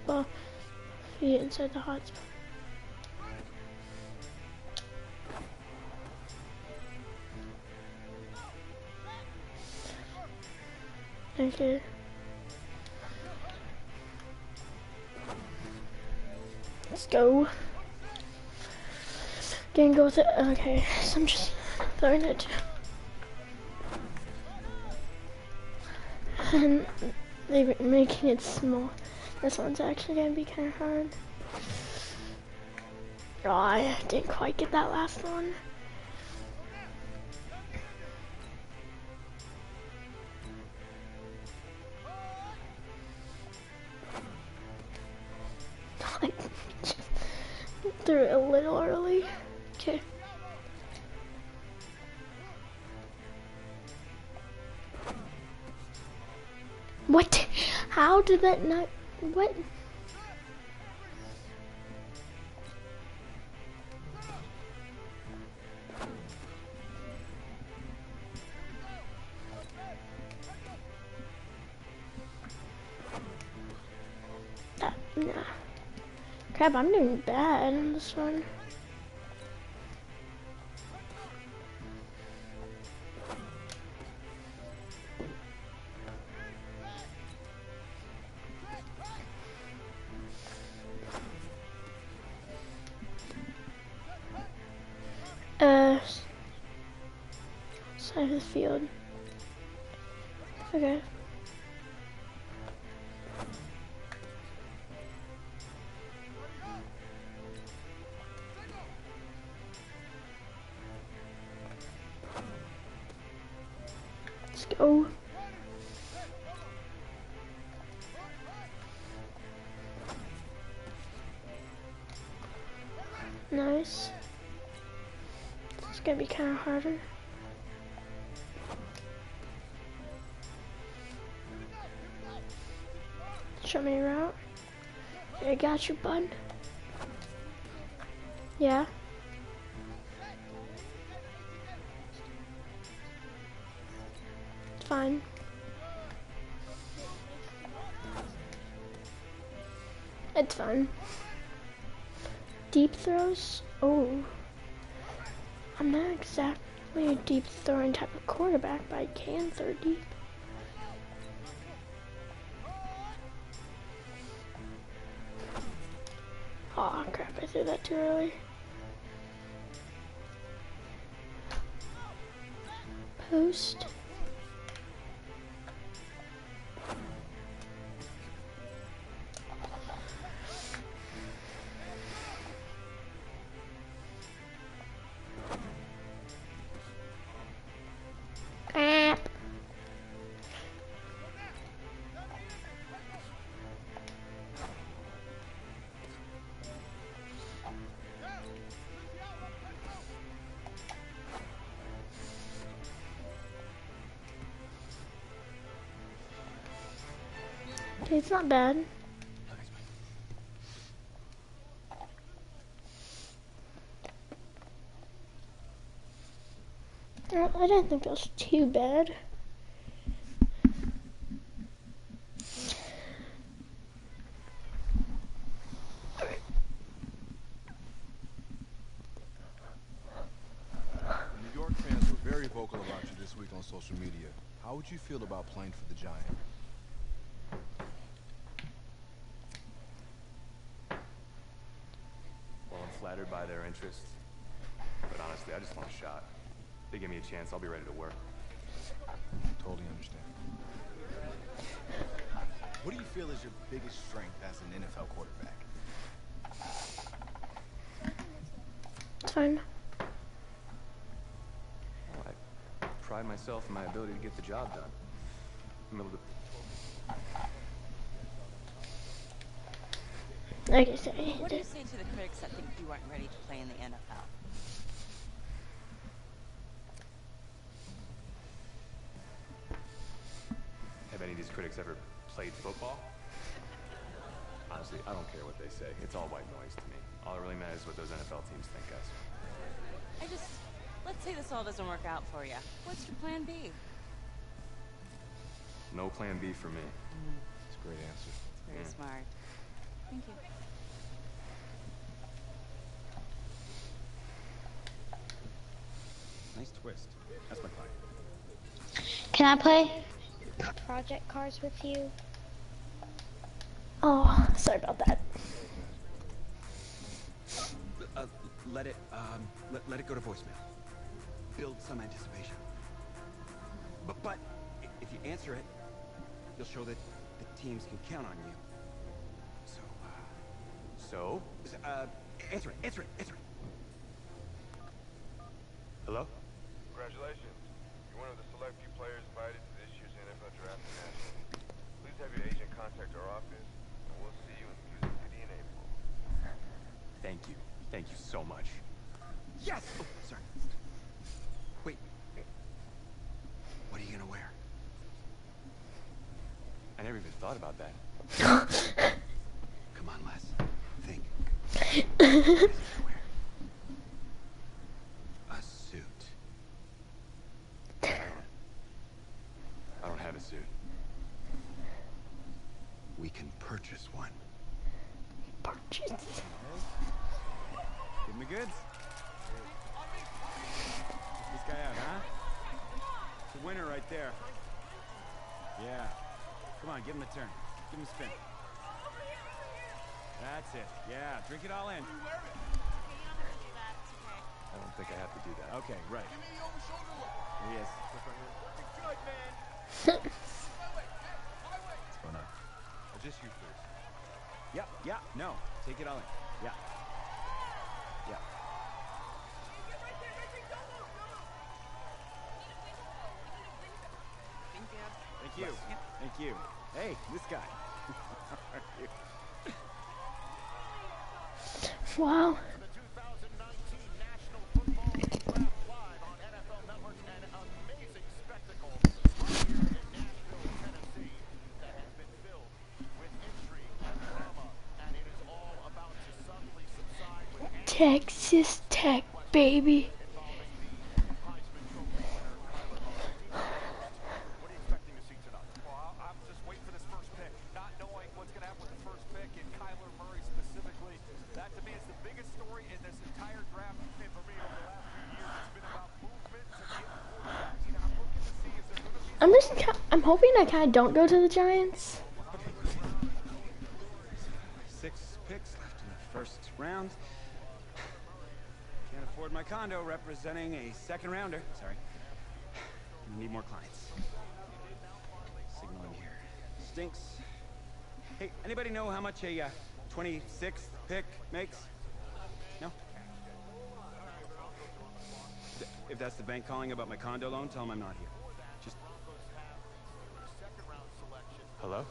A: ball, feet inside the hot spot. Okay. Let's go. Didn't go with it. Okay, so I'm just throwing it. And they're making it small. This one's actually gonna be kind of hard. Oh, I didn't quite get that last one. I just threw it a little early. Okay. What? How did that not? What? Nah. Crap, I'm doing bad on this one. side of the field. Okay. Let's go. Nice. It's gonna be kind of harder. Show me a route. I got you, bud. Yeah. It's fine. It's fine. Deep throws? Oh. I'm not exactly a deep throwing type of quarterback, but I can throw deep. Aw, crap, I threw that too early. Post. Okay, it's not bad. I didn't think that was too bad.
J: New York fans were very vocal about you this week on social media. How would you feel about playing for the Giants?
C: Well, I'm flattered by their interest, but honestly, I just want a shot. If they give me a chance, I'll be ready to work.
J: Totally understand. What do you feel is your biggest strength as an NFL quarterback?
A: It's fine.
C: Well, I pride myself in my ability to get the job done. I'm able to...
A: Like I said,
V: What do you say to the critics that think you weren't ready to play in the NFL?
C: Have any of these critics ever played football? Honestly, I don't care what they say. It's all white noise to me. All that really matters is what those NFL teams think, guys.
V: Let's say this all doesn't work out for you. What's your plan B?
C: No plan B for me.
J: That's a great answer.
V: It's very smart. Thank you.
Q: Nice twist. That's my client.
W: Can I play Project Cars with you?
A: Oh, sorry about that.
Q: Let it go to voicemail. Build some anticipation. But if you answer it, you'll show that the teams can count on you. So, answer it. Hello?
X: Congratulations. You're one of the select few players invited to this year's NFL Draft National. Please have your agent contact our office, and we'll see you in the Music City in April.
C: Thank you. Thank you so much.
Q: Yes! Oh, sorry. Wait. What are you gonna wear?
C: I never even thought about that.
Q: Come on, Les. Think. A suit.
C: I don't have a suit.
Q: We can purchase one.
A: Purchase.
J: Give me goods. Check this guy out, huh? It's a winner right there. Yeah. Come on, give him a turn. Give him a spin. That's it. Yeah, drink it all in.
C: I don't think I have to do that.
J: Okay, right. Here he is.
C: What's going on?
J: Just you first. Yeah, yeah, no. Take it all in. Yeah. Yeah. Thank you. Thank you. Hey, this guy. How are you?
A: Wow. Texas Tech, baby. I'm hoping I kind of don't go to the Giants.
J: 6 picks left in the first round. Can't afford my condo representing a second rounder. Sorry. I need more clients. Signaling here. Stinks. Hey, anybody know how much a 26th pick makes? No? If that's the bank calling about my condo loan, tell them I'm not here. Just... Hello?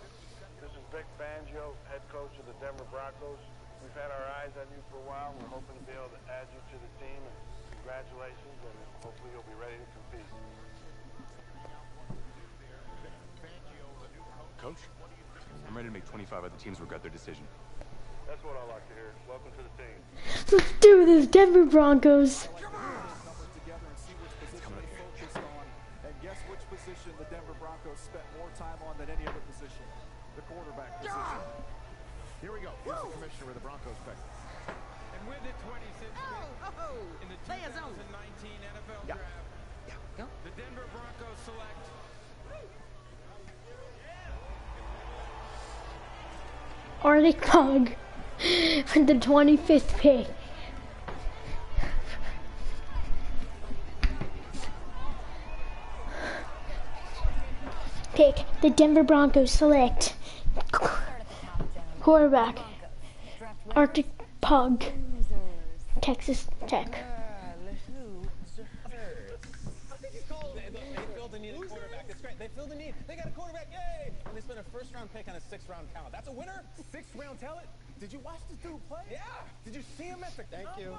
X: This is Vic Fangio, head coach of the Denver Broncos. We've had our eyes on you for a while. We're hoping to be able to add you to the team. And congratulations, and hopefully you'll be ready to compete.
C: Coach, I'm ready to make 25 other teams regret their decision.
X: That's what I like to hear. Welcome to the team.
A: Let's do this, Denver Broncos.
B: And guess which position the Denver Broncos spent more time on than any other position? The quarterback position. Here we go. Here's the commissioner with the Broncos pick.
M: And with the 26th pick in the 2019 NFL Draft, the Denver Broncos select
A: Arctic Pug with the 25th pick. The Denver Broncos select quarterback Arctic Pug, Texas Tech.
H: They filled the need. They got a quarterback. Yay! And they spent a first-round pick on a 6th-round talent. That's a winner?
J: 6th-round talent? Did you watch this dude play?
H: Yeah.
J: Did you see him at the
H: Thank you.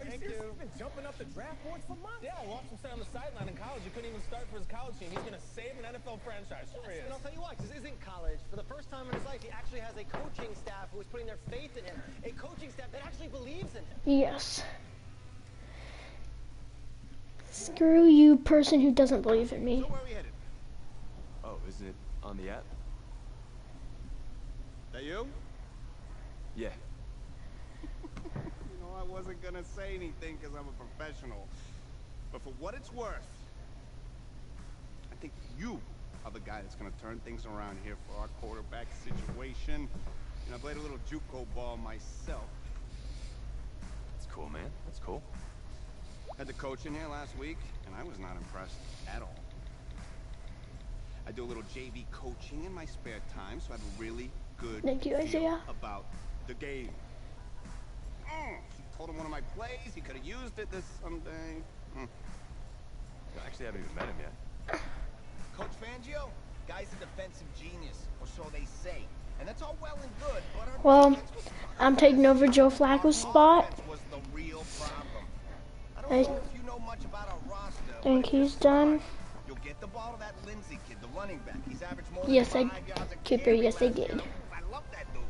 J: Thank you. He's been jumping up the draft boards for months.
H: Yeah, I watched him start on the sideline in college. He couldn't even start for his college team. He's going to save an NFL franchise. Sure he is.
G: And I'll tell you what, this isn't college. For the first time in his life, he actually has a coaching staff who is putting their faith in him. A coaching staff that actually believes in him.
A: Yes. Screw you, person who doesn't believe in me.
J: So where are we headed?
C: Oh, isn't it on the app?
J: That you?
C: Yeah.
J: You know, I wasn't gonna say anything because I'm a professional. But for what it's worth, I think you are the guy that's gonna turn things around here for our quarterback situation. You know, I played a little JUCO ball myself.
C: That's cool, man. That's cool.
J: Had the coach in here last week, and I was not impressed at all. I do a little JV coaching in my spare time, so I have a really good
A: Thank you, Isaiah.
J: about the game. Told him one of my plays. He could have used it this Sunday.
C: I actually haven't even met him yet.
O: Coach Fangio, guy's a defensive genius, or so they say. And that's all well and good, but our
A: Well, I'm taking over Joe Flacco's spot.
O: was the real problem. I don't
A: I
O: know if you know much about our roster.
A: think he's done.
O: You'll get the ball to that Lindsay kid, the running back. He's averaged more
A: Yes,
O: than
A: I
O: 5 yards a
A: Cooper,
O: carry
A: yes, I
O: last year.
A: did.
O: I love that dude.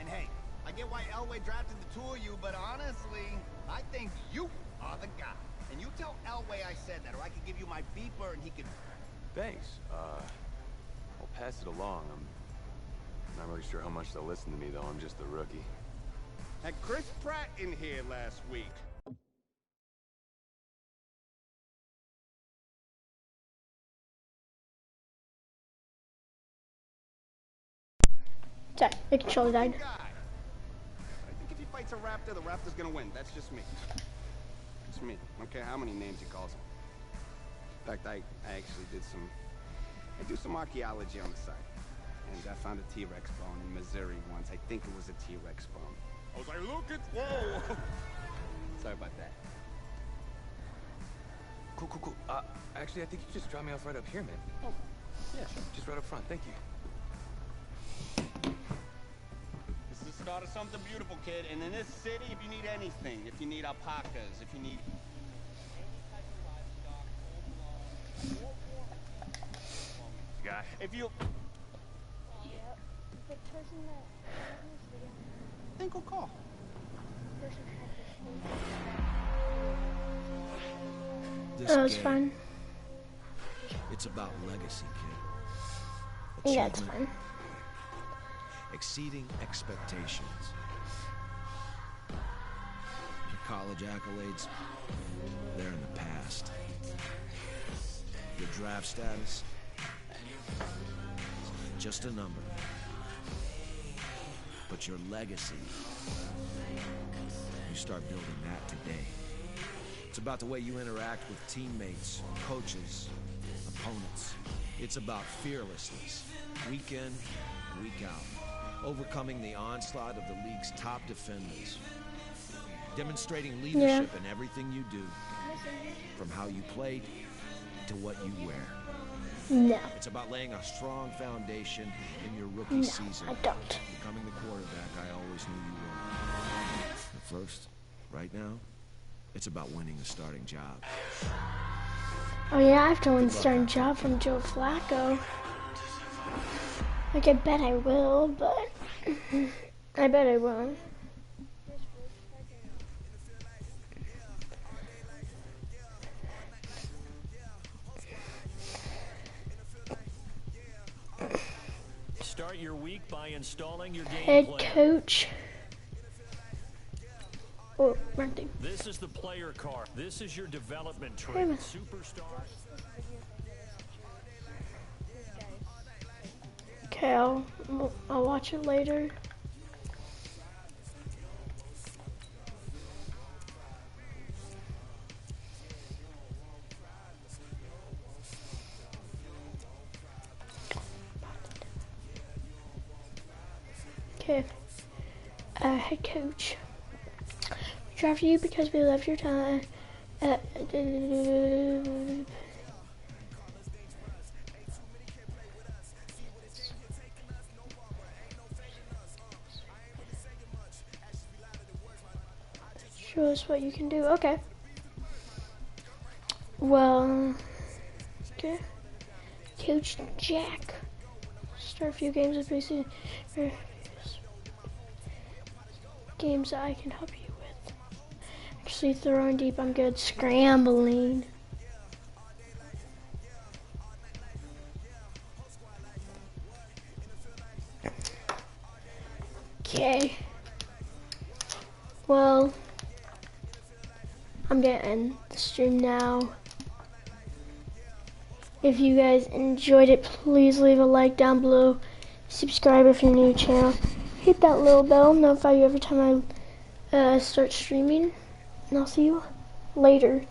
O: And hey, I get why Elway drafted the two of you, but honestly, I think you are the guy. And you tell Elway I said that, or I could give you my beeper and he could...
C: Thanks. I'll pass it along. I'm not really sure how much they'll listen to me, though. I'm just a rookie.
J: Had Chris Pratt in here last week.
A: Sorry, the controller died.
J: I think if he fights a raptor, the raptor's gonna win. That's just me. It's me. I don't care how many names he calls him. In fact, I actually do some archaeology on the side. And I found a T-Rex bone in Missouri once. I think it was a T-Rex bone. I was like, look at, whoa! Sorry about that.
C: Cool. Actually, I think you just dropped me off right up here, man.
J: Oh, yeah, sure.
C: Just right up front. Thank you.
J: This is the start of something beautiful, kid. And in this city, if you need anything, if you need alpacas, if you need...
C: Guy.
J: If you...
W: Yep. The person that
J: Think we'll call.
A: That was fun.
I: It's about legacy, kid.
A: Yeah, it's fun.
I: Exceeding expectations. Your college accolades, they're in the past. Your draft status, just a number. But your legacy, you start building that today. It's about the way you interact with teammates, coaches, opponents. It's about fearlessness, week in, week out. Overcoming the onslaught of the league's top defenders. Demonstrating leadership in everything you do. From how you play to what you wear.
A: No.
I: It's about laying a strong foundation in your rookie season.
A: I don't.
I: Becoming the quarterback I always knew you were. But first, right now, it's about winning a starting job.
A: Oh yeah, I have to win the starting job from Joe Flacco. Like, I bet I will, but I bet I won't.
K: Start your week by installing your game
A: Head
K: plan.
A: coach. Oh, Randy.
K: This is the player card. This is your development tree.
A: Hey,
K: Superstar.
A: Okay, I'll watch it later. Okay, head coach. We drafted you because we love your time. Show us what you can do. Okay. Well, okay. Coach Jack. Start a few games of preseason. Games that I can help you with. Actually, throwing deep, I'm good. Scrambling. Okay. Well, I'm gonna end the stream now. If you guys enjoyed it, please leave a like down below. Subscribe if you're new to the channel. Hit that little bell, notify you every time I start streaming. And I'll see you later.